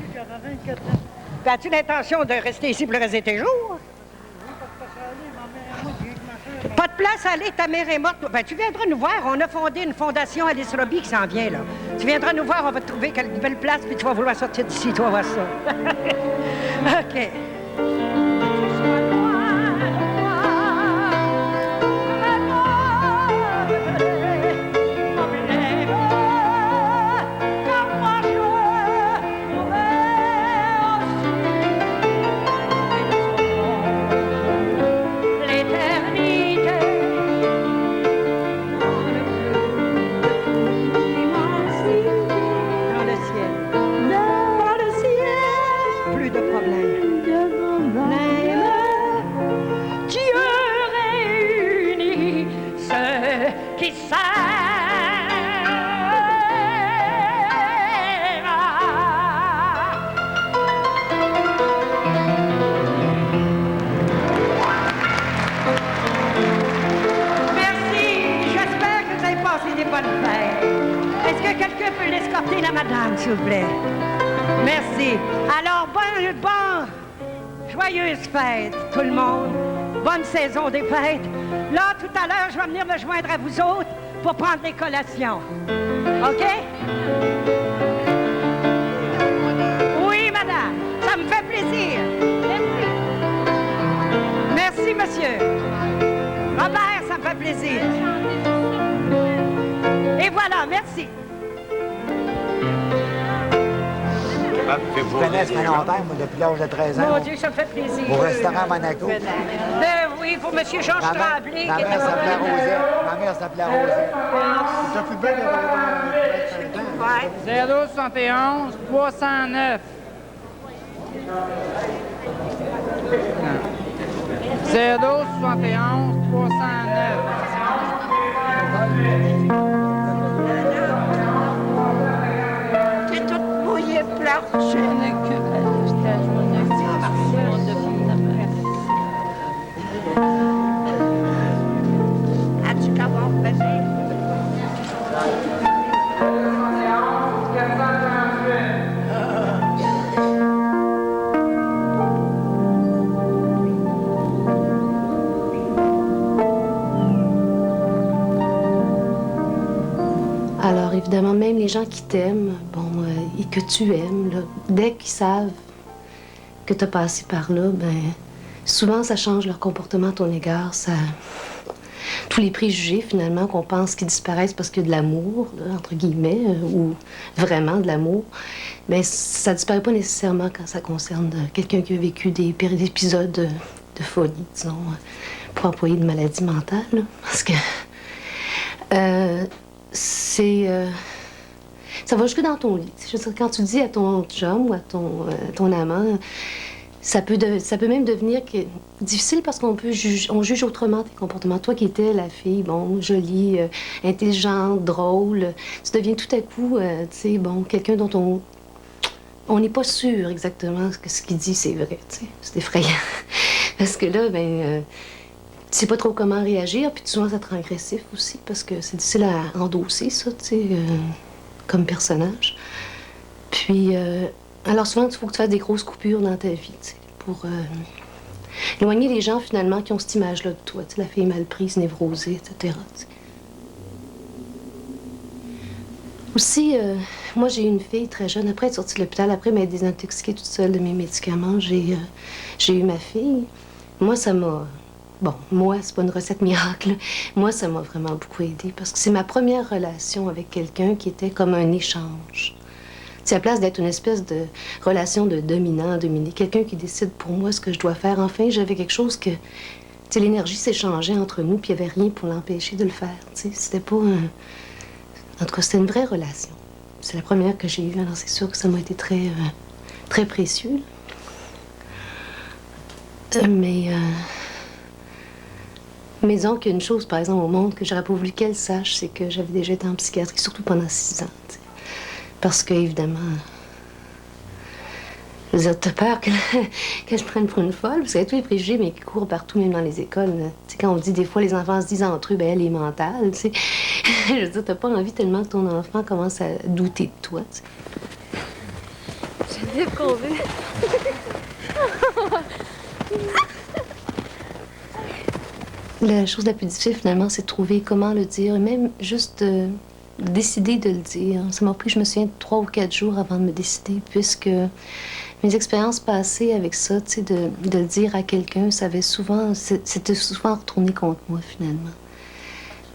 As-tu l'intention de rester ici pour le reste de tes jours? Pas de place à aller, ta mère est morte. Ben, tu viendras nous voir. On a fondé une fondation Alice Robbie qui s'en vient, là. Tu viendras nous voir, on va te trouver une belle place, puis tu vas vouloir sortir d'ici, tu vas voir ça. OK. Est-ce que quelqu'un peut l'escorter, la madame, s'il vous plaît? Merci. Alors, joyeuse fête, tout le monde. Bonne saison des fêtes. Là, tout à l'heure, je vais venir me joindre à vous autres pour prendre les collations. OK? Oui, madame. Ça me fait plaisir. Merci, monsieur. Robert, ça me fait plaisir. Et voilà, merci. Je connais ce fait longtemps, moi, depuis l'âge de 13 ans. Mon Dieu, ça me fait plaisir. Au restaurant Monaco. Oui, pour M. Georges Tremblay. Ma mère s'appelait Rosette. Ma mère s'appelait Rosette. Ça fait bien de 071 309. 071 309. T'es toute mouillée, plate. Je n'ai que as-tu qu'à voir passer? Alors, évidemment, même les gens qui t'aiment, et que tu aimes, là, dès qu'ils savent que tu as passé par là, souvent, ça change leur comportement à ton égard. Tous les préjugés, finalement, qu'on pense qu'ils disparaissent parce qu'il y a de l'amour, là, entre guillemets, ou vraiment de l'amour, ça disparaît pas nécessairement quand ça concerne quelqu'un qui a vécu des épisodes de folie, disons, pour employer de maladie mentale, là, parce que ça va jusque dans ton lit. Je veux dire, quand tu dis à ton chum ou à ton amant, ça peut même devenir difficile parce on juge autrement tes comportements. Toi qui étais la fille, jolie, intelligente, drôle, tu deviens tout à coup, quelqu'un dont on n'est pas sûr exactement que ce qu'il dit, c'est vrai, tu sais. C'est effrayant. Parce que là, tu sais pas trop comment réagir, puis souvent ça te rend agressif aussi, parce que c'est difficile à endosser, ça, tu sais, comme personnage. Puis, alors souvent, il faut que tu fasses des grosses coupures dans ta vie, tu sais, pour éloigner les gens, finalement, qui ont cette image-là de toi, tu sais, la fille mal prise, névrosée, etc., tu sais. Aussi, moi, j'ai eu une fille très jeune, après être sortie de l'hôpital, après m'être désintoxiquée toute seule de mes médicaments, j'ai eu ma fille. Moi, ça m'a... moi, c'est pas une recette miracle. Moi, ça m'a vraiment beaucoup aidée parce que c'est ma première relation avec quelqu'un qui était comme un échange. C'est à la place d'être une espèce de relation de dominant-dominé, quelqu'un qui décide pour moi ce que je dois faire. Enfin, j'avais quelque chose que... Tu sais, l'énergie s'échangeait entre nous, puis il n'y avait rien pour l'empêcher de le faire. Tu sais, c'était pas un... En tout cas, c'était une vraie relation. C'est la première que j'ai eue, alors c'est sûr que ça m'a été très, très précieux. Mais disons qu'il y a une chose, par exemple, au monde que j'aurais pas voulu qu'elle sache, c'est que j'avais déjà été en psychiatrie, surtout pendant 6 ans. T'sais. Parce que, évidemment, je veux dire, t'as peur que je prenne pour une folle, parce qu'il y a tous les préjugés, mais qui courent partout, même dans les écoles. Tu sais, quand on dit, des fois, les enfants se disent entre eux, elle est mentale, tu sais. Je veux dire, t'as pas envie tellement que ton enfant commence à douter de toi, tu sais. Je dis qu'on veut. La chose la plus difficile, finalement, c'est de trouver comment le dire, et même juste de décider de le dire. Ça m'a pris, je me souviens, 3 ou 4 jours avant de me décider, puisque mes expériences passées avec ça, tu sais, de le dire à quelqu'un, c'était souvent retourné contre moi, finalement.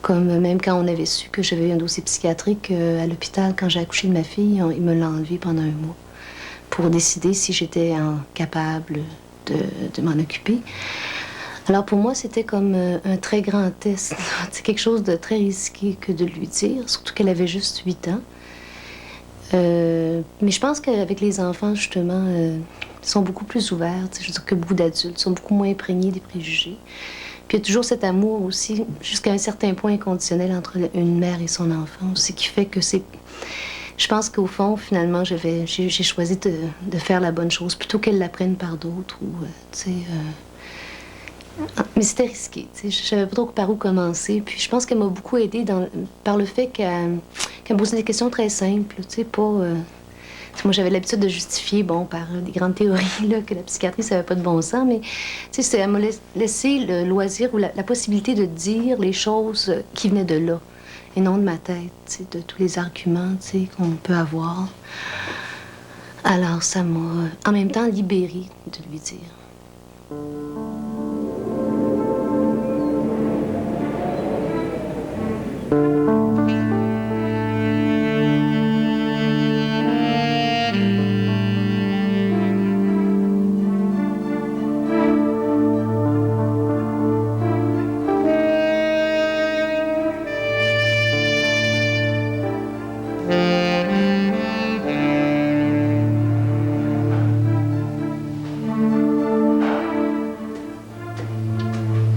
Comme même quand on avait su que j'avais eu un dossier psychiatrique à l'hôpital, quand j'ai accouché de ma fille, il me l'a enlevé pendant 1 mois pour décider si j'étais capable de m'en occuper. Alors pour moi, c'était comme un très grand test. C'est quelque chose de très risqué que de lui dire, surtout qu'elle avait juste 8 ans. Mais je pense qu'avec les enfants, justement, ils sont beaucoup plus ouverts. Je veux dire que beaucoup d'adultes sont beaucoup moins imprégnés des préjugés. Puis il y a toujours cet amour aussi, jusqu'à un certain point inconditionnel entre une mère et son enfant aussi, qui fait que c'est... Je pense qu'au fond, finalement, j'ai choisi de faire la bonne chose plutôt qu'elle l'apprenne par d'autres ou, tu sais... Mais c'était risqué, tu sais. Je savais pas trop par où commencer. Puis je pense qu'elle m'a beaucoup aidée par le fait qu'elle me posait des questions très simples, tu sais, pas... Moi, j'avais l'habitude de justifier, bon, par des grandes théories, là, que la psychiatrie, ça n'avait pas de bon sens, mais, tu sais, elle m'a laissé le loisir ou la possibilité de dire les choses qui venaient de là, et non de ma tête, tu sais, de tous les arguments, tu sais, qu'on peut avoir. Alors, ça m'a, en même temps, libérée de lui dire.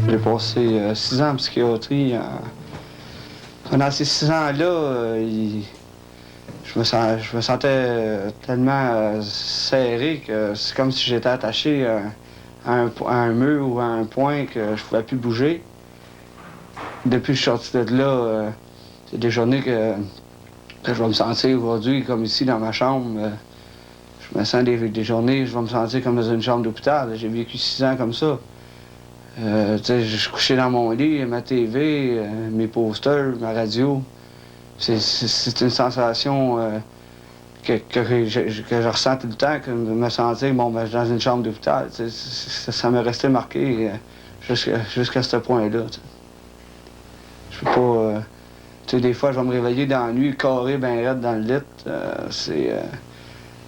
J'ai passé 6 ans en psychiatrie. Pendant ces 6 ans-là, je me sentais tellement serré que c'est comme si j'étais attaché à un mur ou à un point que je ne pouvais plus bouger. Depuis que je suis sorti de là, c'est des journées que je vais me sentir aujourd'hui comme ici dans ma chambre. Je me sens des journées, je vais me sentir comme dans une chambre d'hôpital. J'ai vécu 6 ans comme ça. Je suis couché dans mon lit, ma TV, mes posters, ma radio. C'est une sensation que je ressens tout le temps, que de me sentir bon, je suis dans une chambre d'hôpital. Ça m'est resté marqué jusqu'à ce point-là. Je peux pas... des fois, je vais me réveiller dans la nuit, carré, bien raide dans le lit.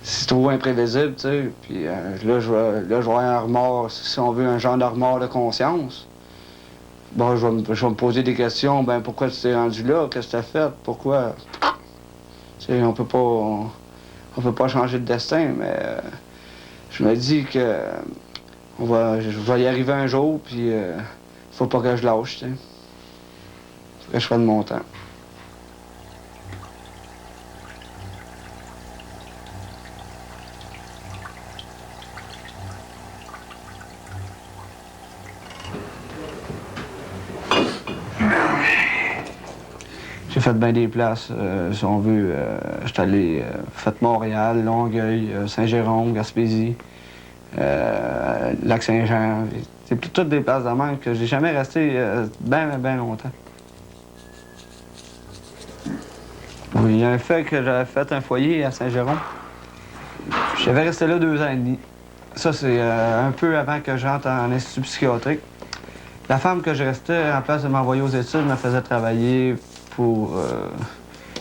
C'est trop imprévisible, tu sais. Puis là, je vais avoir un remords, si on veut, un genre de remords de conscience. Bon, je vais me poser des questions. Ben, pourquoi tu t'es rendu là? Qu'est-ce que tu as fait? Pourquoi? Tu sais, on peut pas changer de destin, mais je me dis que je vais y arriver un jour, puis faut pas que je lâche, tu sais. Faut que je fasse de mon temps. J'ai fait bien des places, si on veut. J'étais allé, fait Montréal, Longueuil, Saint-Jérôme, Gaspésie, Lac-Saint-Jean. C'est toutes des places de même que j'ai jamais resté bien longtemps. Oui, il y a un fait que j'avais fait un foyer à Saint-Jérôme. J'avais resté là 2 ans et demi. Ça, c'est un peu avant que j'entre en institut psychiatrique. La femme que je restais, en place de m'envoyer aux études, me faisait travailler pour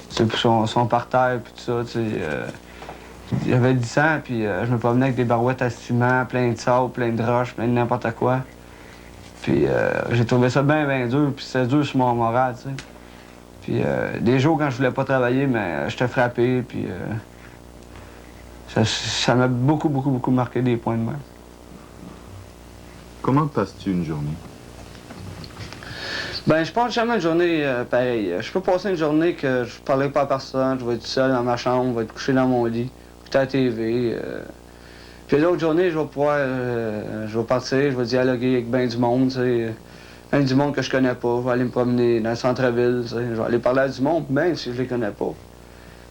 son parterre, puis tout ça, tu sais. J'avais 10 ans, puis je me promenais avec des barouettes à ciment, plein de sable, plein de roches, plein de n'importe quoi. Puis j'ai trouvé ça bien dur, puis c'était dur sur mon moral, tu sais. Puis des jours quand je voulais pas travailler, mais j'étais frappé, puis ça m'a beaucoup marqué des points de main. Comment passes-tu une journée? Ben, je passe jamais une journée pareille. Je peux passer une journée que je parlerai pas à personne, je vais être tout seul dans ma chambre, je vais être couché dans mon lit, écouter la TV. Puis l'autre journée, je vais pouvoir, je vais partir, je vais dialoguer avec ben du monde, tu sais. Ben du monde que je connais pas. Je vais aller me promener dans le centre-ville, tu sais. Je vais aller parler à du monde, même si je les connais pas.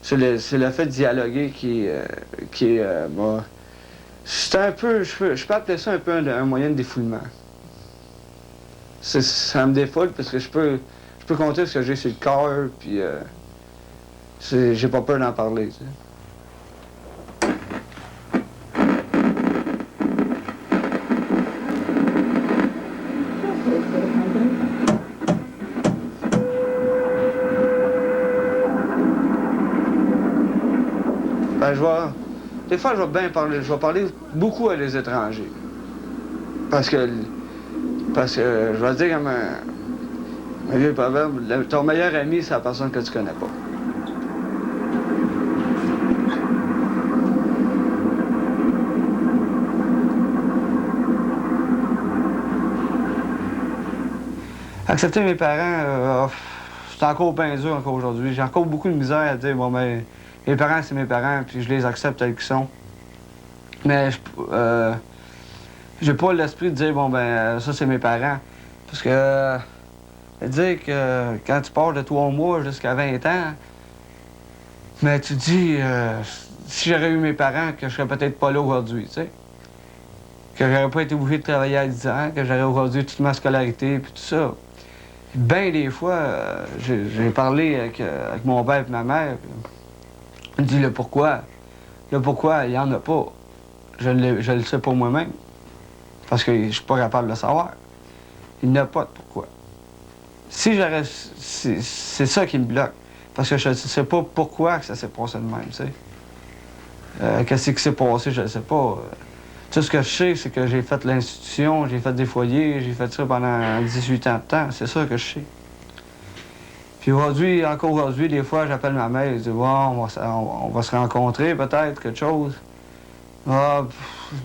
C'est le fait de dialoguer qui est c'est un peu, je peux appeler ça un peu un moyen de défoulement. ça me défoule parce que je peux compter ce que j'ai sur le cœur, puis j'ai pas peur d'en parler. Tu sais. Des fois, je vais bien parler. Je vais parler beaucoup à des étrangers. Parce que je vais dire comme un vieux proverbe, ton meilleur ami, c'est la personne que tu connais pas. Accepter mes parents, c'est encore bien dur encore aujourd'hui. J'ai encore beaucoup de misère à dire, bon, ben, mes parents, c'est mes parents, puis je les accepte tels qu'ils sont. Mais j'ai pas l'esprit de dire, bon, ben, ça, c'est mes parents. Parce que dire que quand tu pars de 3 mois jusqu'à 20 ans, mais tu dis, si j'aurais eu mes parents, que je serais peut-être pas là aujourd'hui, tu sais. Que j'aurais pas été obligé de travailler à 10 ans, que j'aurais aujourd'hui toute ma scolarité, puis tout ça. Bien des fois, j'ai parlé avec mon père et ma mère. Il dit le pourquoi. Le pourquoi, il n'y en a pas. Je le sais pas moi-même. Parce que je suis pas capable de le savoir. Il n'y a pas de pourquoi. Si j'aurais. C'est ça qui me bloque. Parce que je ne sais pas pourquoi que ça s'est passé de même, tu sais. Qu'est-ce qui s'est passé, je ne sais pas. Tout ce que je sais, c'est que j'ai fait l'institution, j'ai fait des foyers, j'ai fait ça pendant 18 ans de temps. C'est ça que je sais. Puis aujourd'hui, encore aujourd'hui, des fois, j'appelle ma mère et je dis, bon, on va se rencontrer peut-être, quelque chose. Ah,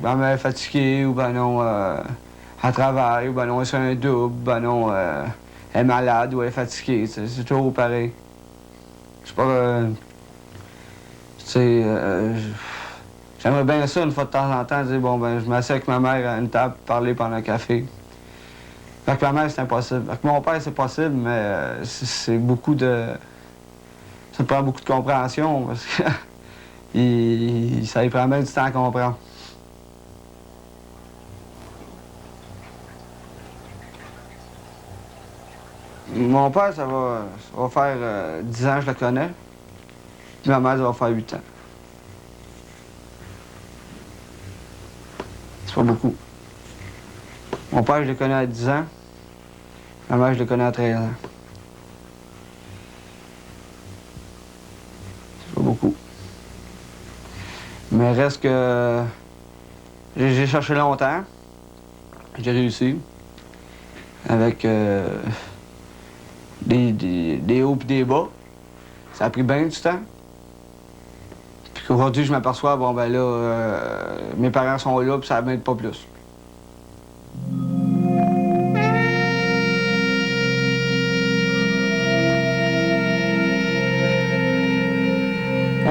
ma mère est fatiguée, ou ben non, elle travaille, ou ben non, elle fait un double, ben non, elle est malade, ou elle est fatiguée. C'est toujours pareil. Je sais pas, tu sais, j'aimerais bien ça, une fois de temps en temps, dire, bon, ben, je m'assieds avec ma mère à une table, parler pendant un café. Avec ma mère, c'est impossible. Avec mon père, c'est possible, mais c'est beaucoup de... Ça prend beaucoup de compréhension, parce que ça lui prend même du temps à comprendre. Mon père, ça va faire 10 ans que je le connais. Puis ma mère, ça va faire 8 ans. C'est pas beaucoup. Mon père, je le connais à 10 ans. Ma mère, je le connais à 13 ans. C'est pas beaucoup. Mais reste que... J'ai cherché longtemps. J'ai réussi. Avec des hauts et des bas. Ça a pris bien du temps. Puis qu'aujourd'hui, je m'aperçois, bon, ben là, mes parents sont là, puis ça m'aide pas plus.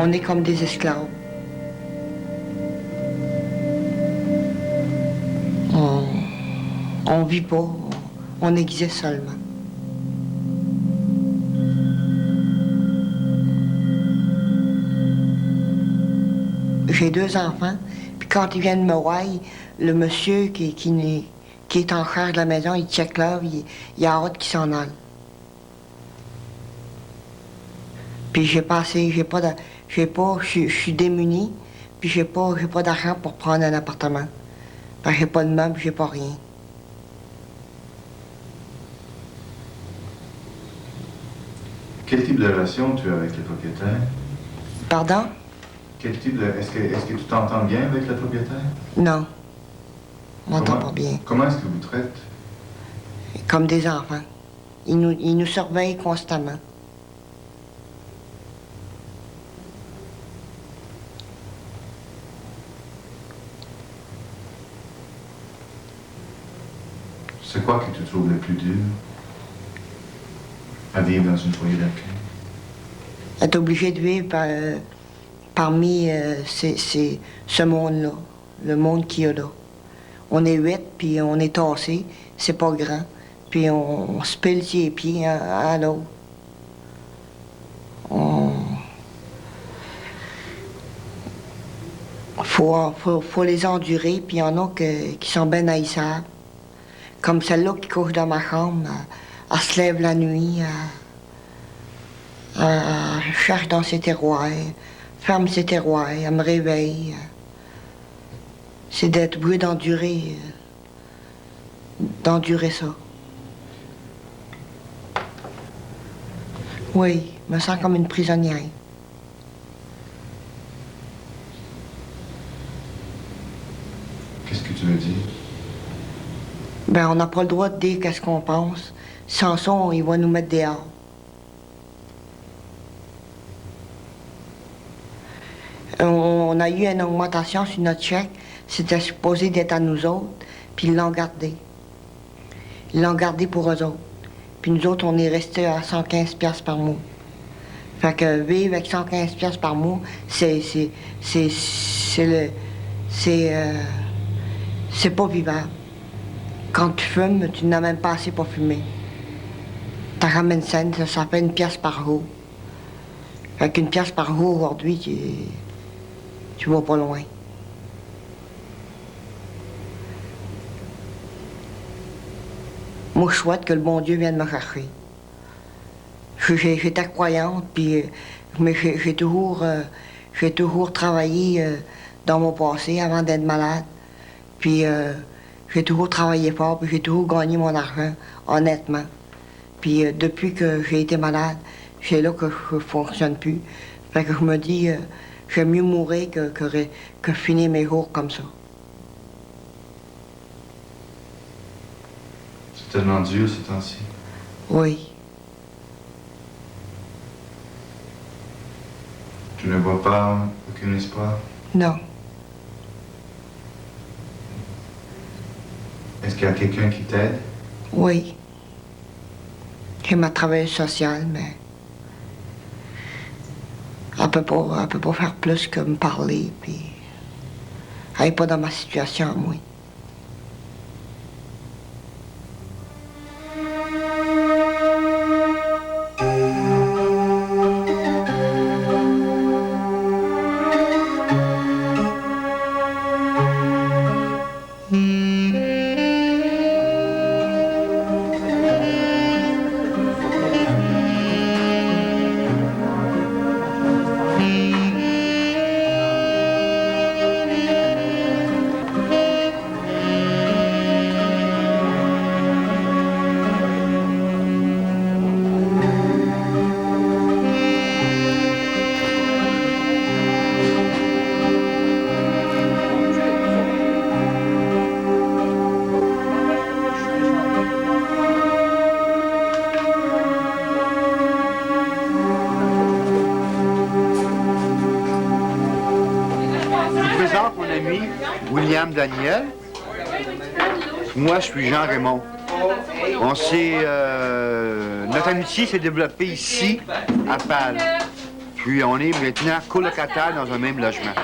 On est comme des esclaves. On vit pas, on existe seulement. J'ai 2 enfants, puis quand ils viennent me voir, le monsieur qui est en charge de la maison, il check l'heure, il a hâte qu'il s'en aille. Puis je suis démunie, puis j'ai pas d'argent pour prendre un appartement. Parce que j'ai pas de meubles, j'ai pas rien. Quel type de relation tu as avec les propriétaires? Pardon? Quel type de... Est-ce que tu t'entends bien avec le propriétaire? Non. On m'entend pas bien. Comment est-ce que vous traites? Comme des enfants. Ils nous surveillent constamment. C'est quoi que tu trouves le plus dur à vivre dans une foyer d'accueil? Être obligé de vivre parmi ce monde-là, le monde qu'il y a là. On est 8, puis on est tassés, c'est pas grand, puis on se pile les pieds à l'autre. Faut les endurer, puis il y en a qui sont bien haïssables. Comme celle-là qui couche dans ma chambre, elle se lève la nuit, elle cherche dans ses tiroirs, ferme ses tiroirs, elle me réveille. C'est d'être obligé d'endurer ça. Oui, je me sens comme une prisonnière. Qu'est-ce que tu veux dire? Ben, on n'a pas le droit de dire qu'est-ce qu'on pense. Sans ça, il va nous mettre dehors. On a eu une augmentation sur notre chèque. C'était supposé d'être à nous autres, puis ils l'ont gardé. Ils l'ont gardé pour eux autres. Puis nous autres, on est restés à 115 piastres par mois. Fait que vivre avec 115 piastres par mois, c'est pas vivable. Quand tu fumes, tu n'as même pas assez pour fumer. T'as ramènes scène, ça fait 1 pièce par jour. Fait qu'1 pièce par jour aujourd'hui, tu vas pas loin. Moi, je souhaite que le bon Dieu vienne me chercher. J'étais croyante, puis mais j'ai toujours travaillé dans mon passé avant d'être malade. Puis j'ai toujours travaillé fort, puis j'ai toujours gagné mon argent, honnêtement. Puis depuis que j'ai été malade, c'est là que je fonctionne plus. Fait que je me dis, j'aime mieux mourir que finir mes jours comme ça. C'est tellement dur ces temps-ci. Oui. Tu ne vois pas aucun espoir? Non. Est-ce qu'il y a quelqu'un qui t'aide? Oui. J'ai ma travailleuse sociale, mais elle peut pas faire plus que me parler, puis elle n'est pas dans ma situation, moi. William Daniel. Moi, je suis Jean-Raymond. On s'est... notre amitié s'est développée ici, à Pâle. Puis on est maintenant colocataires dans un même logement.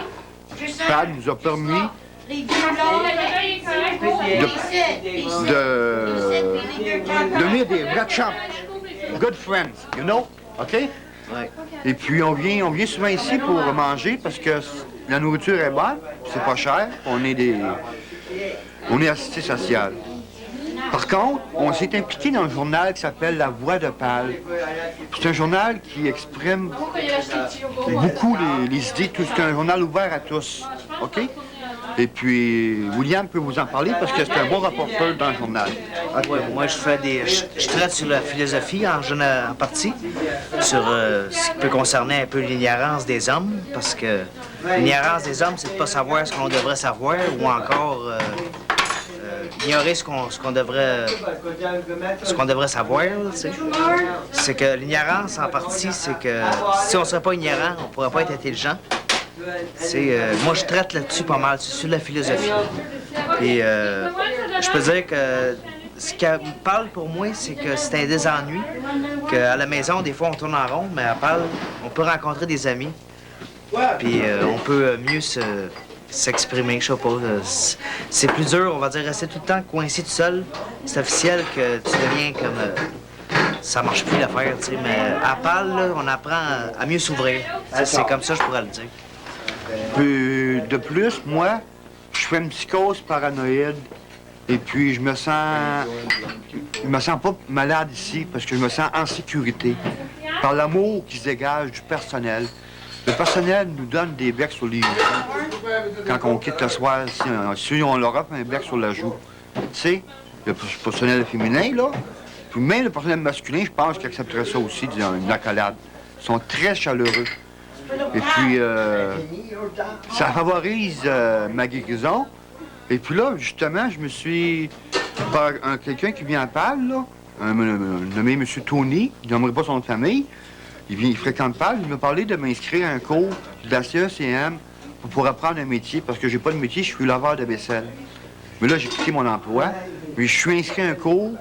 Pâle nous a permis de devenir des vrais chums. Good friends, you know? OK? Ouais. Et puis on vient souvent ici pour manger parce que la nourriture est bonne, c'est pas cher, on est assisté social. Par contre, on s'est impliqué dans un journal qui s'appelle La Voix de Pâle. C'est un journal qui exprime beaucoup les idées, c'est un journal ouvert à tous, OK? Et puis, William peut vous en parler parce que c'est un bon rapporteur dans le journal. Ouais, moi, je traite sur la philosophie en partie, sur ce qui peut concerner un peu l'ignorance des hommes, parce que l'ignorance des hommes, c'est de ne pas savoir ce qu'on devrait savoir ou encore ignorer ce qu'on devrait savoir. C'est que l'ignorance, en partie, c'est que si on ne serait pas ignorant, on ne pourrait pas être intelligent. Moi, je traite là-dessus pas mal, sur la philosophie. Et je peux dire que ce qui me parle pour moi, c'est que c'est un désennui, qu'à la maison, des fois, on tourne en rond, mais à Pâle, on peut rencontrer des amis, puis on peut mieux s'exprimer, je sais pas. C'est plus dur, on va dire, rester tout le temps coincé tout seul. C'est officiel que tu deviens comme... ça marche plus l'affaire, tu sais, mais à Pâle, là, on apprend à mieux s'ouvrir. C'est comme ça, je pourrais le dire. Puis, de plus, moi, je fais une psychose paranoïde Et puis, je me sens pas malade ici parce que je me sens en sécurité par l'amour qui se dégage du personnel. Le personnel nous donne des becs sur les joues. Quand on quitte le soir, si on leur offre un bec sur la joue. Tu sais, le personnel féminin, là, puis même le personnel masculin, je pense qu'ils accepteraient ça aussi, une accolade. Ils sont très chaleureux. Et puis, ça favorise ma guérison. Et puis là, justement, je me suis... par quelqu'un qui vient à Pâle, là, nommé M. Tony, je n'aimerais pas son nom de famille. Il fréquente Pâle, il m'a parlé de m'inscrire à un cours de la CECM pour apprendre un métier, parce que j'ai pas de métier, je suis laveur de vaisselle. Mais là, j'ai quitté mon emploi, mais je suis inscrit à un cours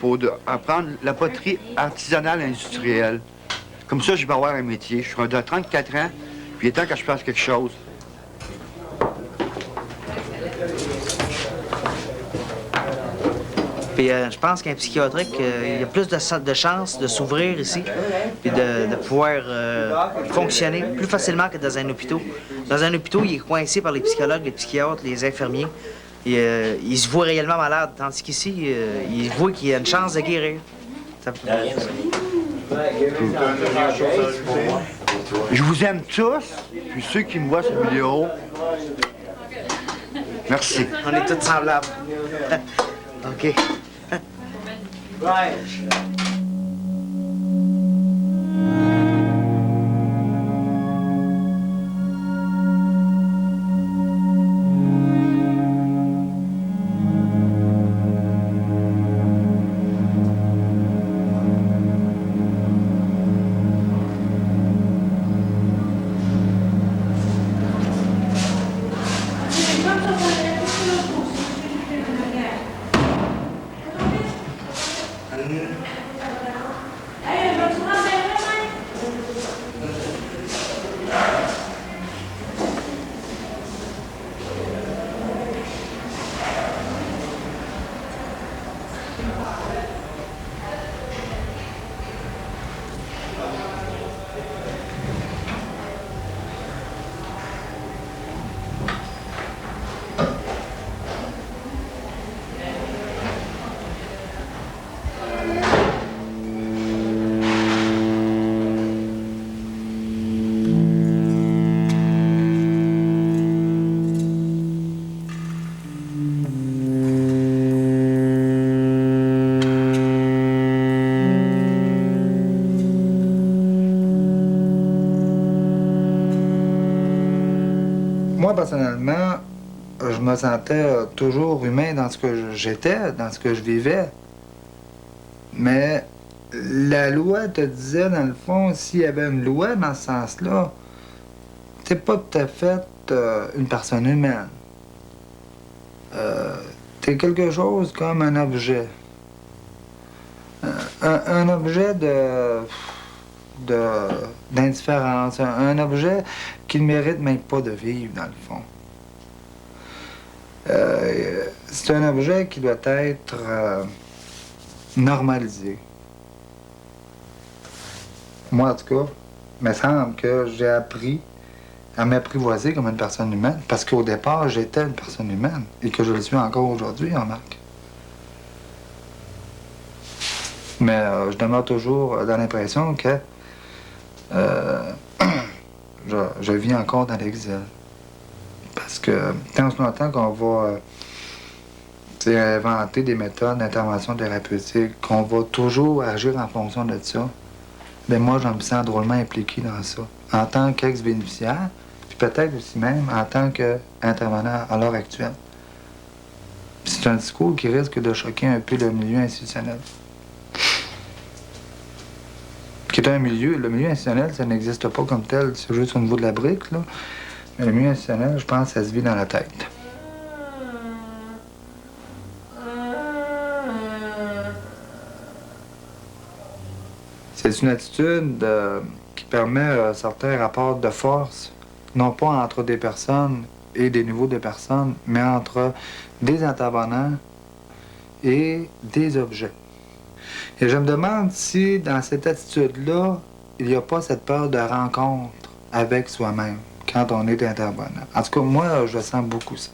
pour apprendre la poterie artisanale industrielle. Comme ça, je vais avoir un métier. Je suis rendu à 34 ans, puis il est temps que je fasse quelque chose. Puis je pense qu'un psychiatrique, il y a plus de chances de s'ouvrir ici, puis de pouvoir fonctionner plus facilement que dans un hôpital. Dans un hôpital, il est coincé par les psychologues, les psychiatres, les infirmiers. Et, il se voit réellement malade, tandis qu'ici, il voit qu'il y a une chance de guérir. Je vous aime tous, puis ceux qui me voient sur vidéo, merci. On est tous semblables. OK. Moi, personnellement, je me sentais toujours humain dans ce que j'étais, dans ce que je vivais. Mais la loi te disait, dans le fond, s'il y avait une loi dans ce sens-là, t'es pas tout à fait une personne humaine. T'es quelque chose comme un objet. Un objet d'indifférence, un objet qui ne mérite même pas de vivre, dans le fond. C'est un objet qui doit être normalisé. Moi, en tout cas, il me semble que j'ai appris à m'apprivoiser comme une personne humaine, parce qu'au départ, j'étais une personne humaine, et que je le suis encore aujourd'hui, remarque. Mais je demeure toujours dans l'impression que je vis encore dans l'exil. Parce que tant ce longtemps qu'on va inventer des méthodes d'intervention thérapeutique, qu'on va toujours agir en fonction de ça, bien moi, je me sens drôlement impliqué dans ça. En tant qu'ex-bénéficiaire, puis peut-être aussi même en tant qu'intervenant à l'heure actuelle. C'est un discours qui risque de choquer un peu le milieu institutionnel. Qui est un milieu, le milieu institutionnel, ça n'existe pas comme tel, c'est juste au niveau de la brique, là. Mais le milieu institutionnel, je pense, ça se vit dans la tête. C'est une attitude qui permet certains rapports de force, non pas entre des personnes et des niveaux de personnes, mais entre des intervenants et des objets. Et je me demande si, dans cette attitude-là, il n'y a pas cette peur de rencontre avec soi-même quand on est intervenant. En tout cas, moi, je sens beaucoup ça.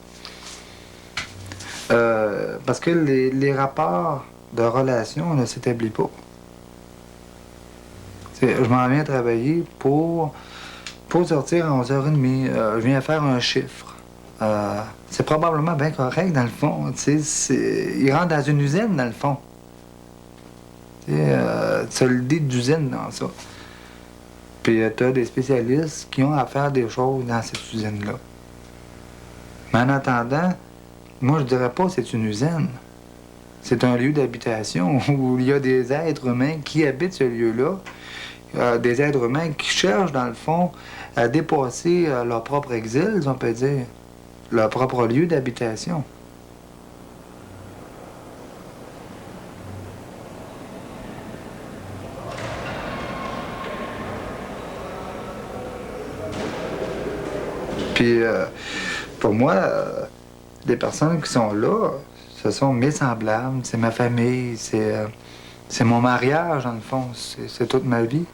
Parce que les rapports de relation ne s'établissent pas. Je m'en viens travailler pour sortir à 11h30. Je viens faire un chiffre. C'est probablement bien correct, dans le fond. Il rentre dans une usine, dans le fond. Tu as l'idée d'usine dans ça. Puis tu as des spécialistes qui ont à faire des choses dans cette usine-là. Mais en attendant, moi je dirais pas que c'est une usine. C'est un lieu d'habitation où il y a des êtres humains qui habitent ce lieu-là. Des êtres humains qui cherchent, dans le fond, à dépasser leur propre exil, on peut dire. Leur propre lieu d'habitation. Puis, pour moi, les personnes qui sont là, ce sont mes semblables, c'est ma famille, c'est mon mariage, dans le fond, c'est toute ma vie.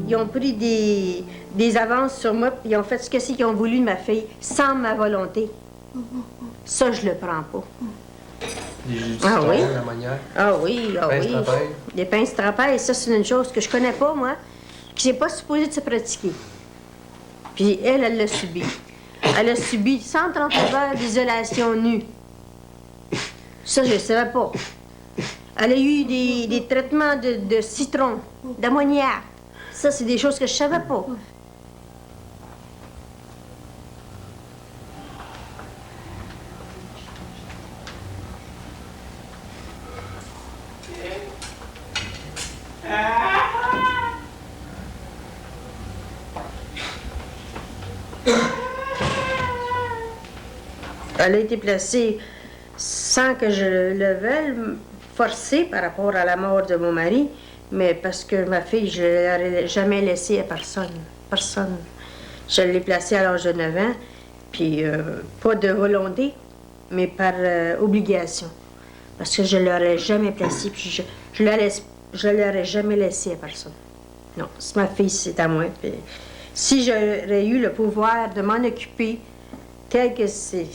Ils ont pris des avances sur moi, puis ils ont fait ce qu'ils ont voulu de ma fille, sans ma volonté. Ça, je le prends pas. Ah oui? La manière. Ah oui, ah oui. Des pinces trapèzes, ça, c'est une chose que je connais pas, moi, qui n'est pas supposée de se pratiquer. Puis elle l'a subi. Elle a subi 130 heures d'isolation nue. Ça, je ne savais pas. Elle a eu des traitements de citron, d'ammoniac. Ça, c'est des choses que je savais pas. Elle a été placée sans que je le veuille, forcée par rapport à la mort de mon mari, mais parce que ma fille, je ne l'aurais jamais laissée à personne. Personne. Je l'ai placée à l'âge de 9 ans, puis pas de volonté, mais par obligation. Parce que je ne l'aurais jamais placée, puis je l'aurais jamais laissée à personne. Non, c'est ma fille, c'est à moi. Puis, si j'aurais eu le pouvoir de m'en occuper tel que c'est,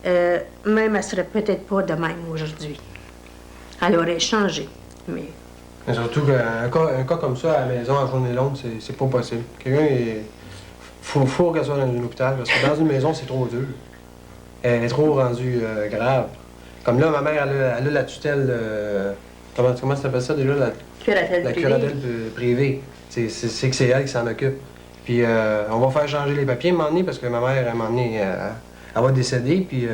même elle serait peut-être pas de même aujourd'hui. Elle aurait changé, mais... Mais surtout qu'un cas comme ça à la maison en journée longue, c'est pas possible. Quelqu'un est... Faut qu'elle soit dans un hôpital, parce que dans une maison, c'est trop dur. Elle est trop rendue grave. Comme là, ma mère, elle a la tutelle... comment ça s'appelle ça déjà? La curatelle privée. C'est que c'est elle qui s'en occupe. Puis on va faire changer les papiers à un moment donné, parce que ma mère, à un moment donné, elle va décéder. Puis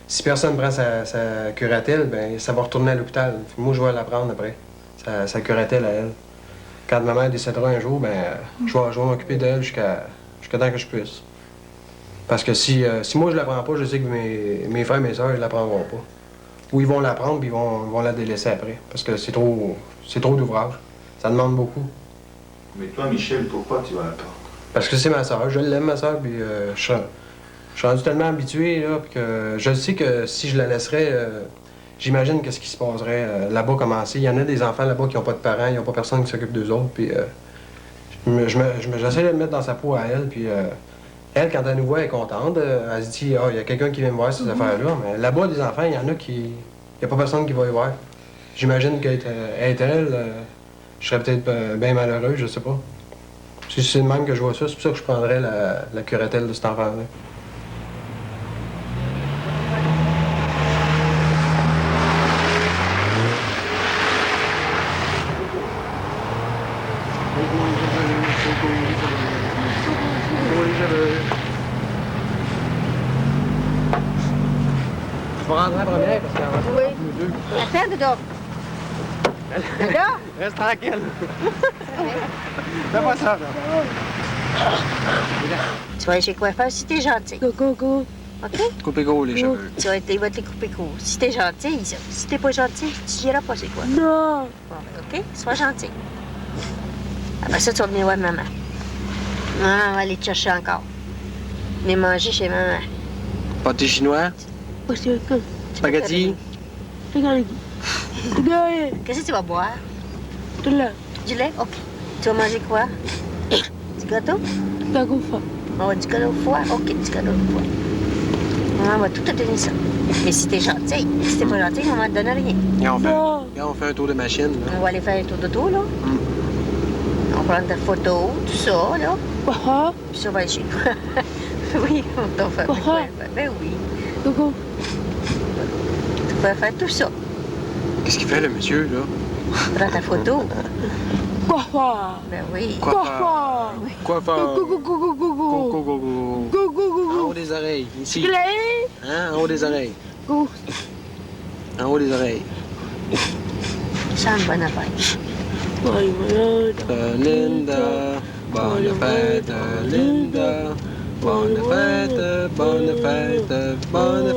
si personne prend sa curatelle, ben ça va retourner à l'hôpital. Moi, je vais la prendre après, sa curatelle à elle. Quand ma mère décédera un jour, ben je vais m'occuper d'elle jusqu'à temps que je puisse. Parce que si moi, je la prends pas, je sais que mes frères et mes sœurs, ils la prendront pas. Ou ils vont la prendre, puis ils vont la délaisser après. Parce que c'est trop d'ouvrage. Ça demande beaucoup. Mais toi, Michel, pourquoi tu vas la prendre? Parce que c'est ma sœur. Je l'aime, ma sœur, puis je suis rendu tellement habitué, là, puis que je sais que si je la laisserais, j'imagine qu'est-ce qui se passerait là-bas, commencer. Il y en a des enfants là-bas qui n'ont pas de parents, ils n'ont pas personne qui s'occupe d'eux autres, puis j'essaie de me mettre dans sa peau à elle, puis elle, quand elle nous voit, elle est contente. Elle se dit, il y a quelqu'un qui vient me voir ces affaires-là. Mais là-bas, des enfants, il y en a qui... Il n'y a pas personne qui va y voir. J'imagine qu'être elle, je serais peut-être bien malheureux, je sais pas. Si c'est le même que je vois ça, c'est pour ça que je prendrais la curatelle de cet enfant-là. Je vais rentrer en première parce qu'elle va se nous deux. Attends, Dodo. Dodo? Reste tranquille. Fais pas ça, là. Tu vas aller chez le coiffeur si t'es gentil. Go. OK? Coupez court les cheveux. Il va te les couper court. Si t'es gentil, si t'es pas gentil, tu n'iras pas chez quoi. Non. Bon, OK? Sois gentil. Après ça, tu vas venir voir maman. Maman va aller te chercher encore. Venez manger chez maman. Pâté chinois? Spaghetti? Qu'est-ce que tu vas boire? Du lait. Du lait? OK. Tu vas manger quoi? Du gâteau? Gâteau foie. Oh, du gâteau foie? OK, du gâteau foie. Maman va tout te donner ça. Mais si t'es gentil, si t'es pas gentil, maman ne te donne rien. On fait un tour de machine, là. On va aller faire un tour d'auto, là. On va prendre des photos, tout ça, là. Puis ça va aller chez nous. Oui, on t'en fait. Ben oui. Tu peux faire tout ça. Qu'est-ce qu'il fait, le monsieur, là? Prends ta photo. Coiffeur. Ben oui. Coiffeur. Coiffeur. Go. En haut des oreilles, ici. Hein? En haut des oreilles. En haut des oreilles. Ça, une bonne affaire. Linda, bonne fête, Linda. Bonne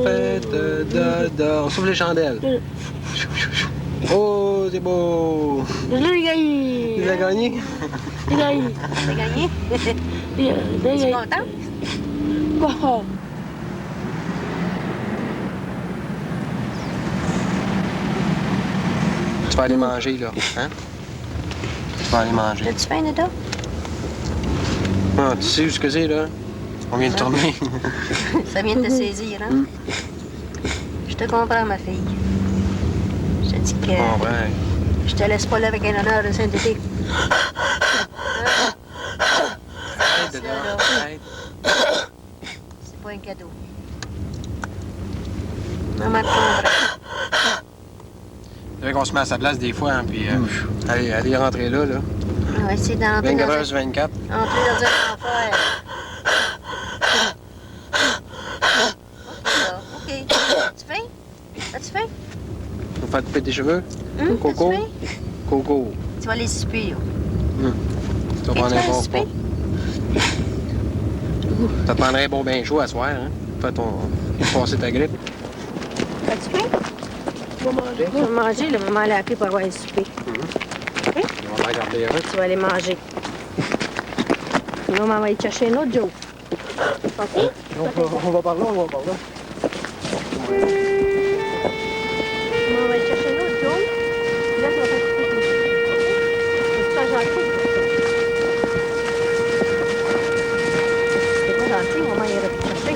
fête, da. On souffle les chandelles. Oh, c'est beau. Je l'ai gagné. Tu l'as gagné? J'ai gagné. T'as gagné? Es-tu content? Wow. Tu vas aller manger, là. Hein? Tu vas aller manger. T'as-tu faim, Dodo? Ah, tu sais où ce que c'est, là? On vient de tourner. Ça vient de te saisir, hein? Je te comprends, ma fille. Je te dis que... Je te laisse pas là avec un honneur de sainteté. C'est pas un cadeau. Maman te comprend. C'est vrai qu'on se met à sa place des fois, hein, puis allez rentrer là. On va essayer d'entrer 24 heures sur 24. Entrer dans un enfer. OK. Tu fais? As-tu faim? Tu vas faire couper tes cheveux? Coco? Coco. Tu vas les souper, là. Tu vas prendre un bon repas. Ça te prendrait un bon bain chaud à soir, hein? pour passer ta grippe. As-tu faim? Tu vas manger. Tu vas manger, là, maman l'a appelé pour avoir le souper. OK? On va regarder un. Tu vas aller manger. Maman va aller chercher un autre, Joe. OK? On va par là, on va par là. Maman va aller chercher un autre, Joe. Puis là, tu vas faire couper tout. C'est pas gentil. C'est pas gentil, maman ira te chercher.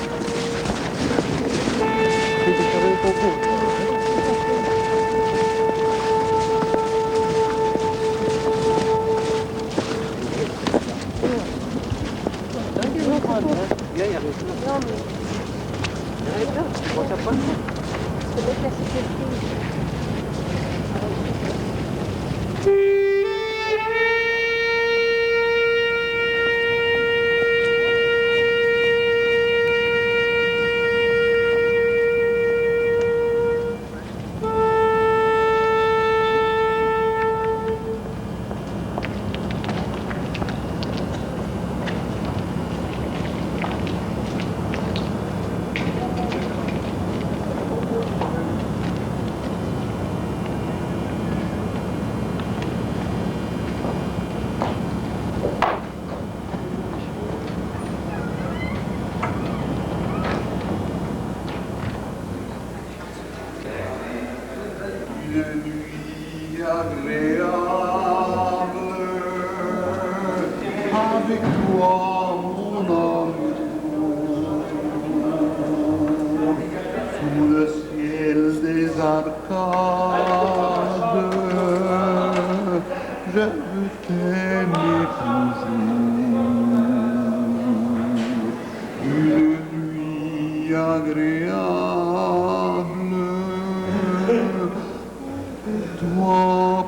Avec toi, mon amour, sous le ciel des arcades, je veux t'aimer toujours. Une nuit agréable, toi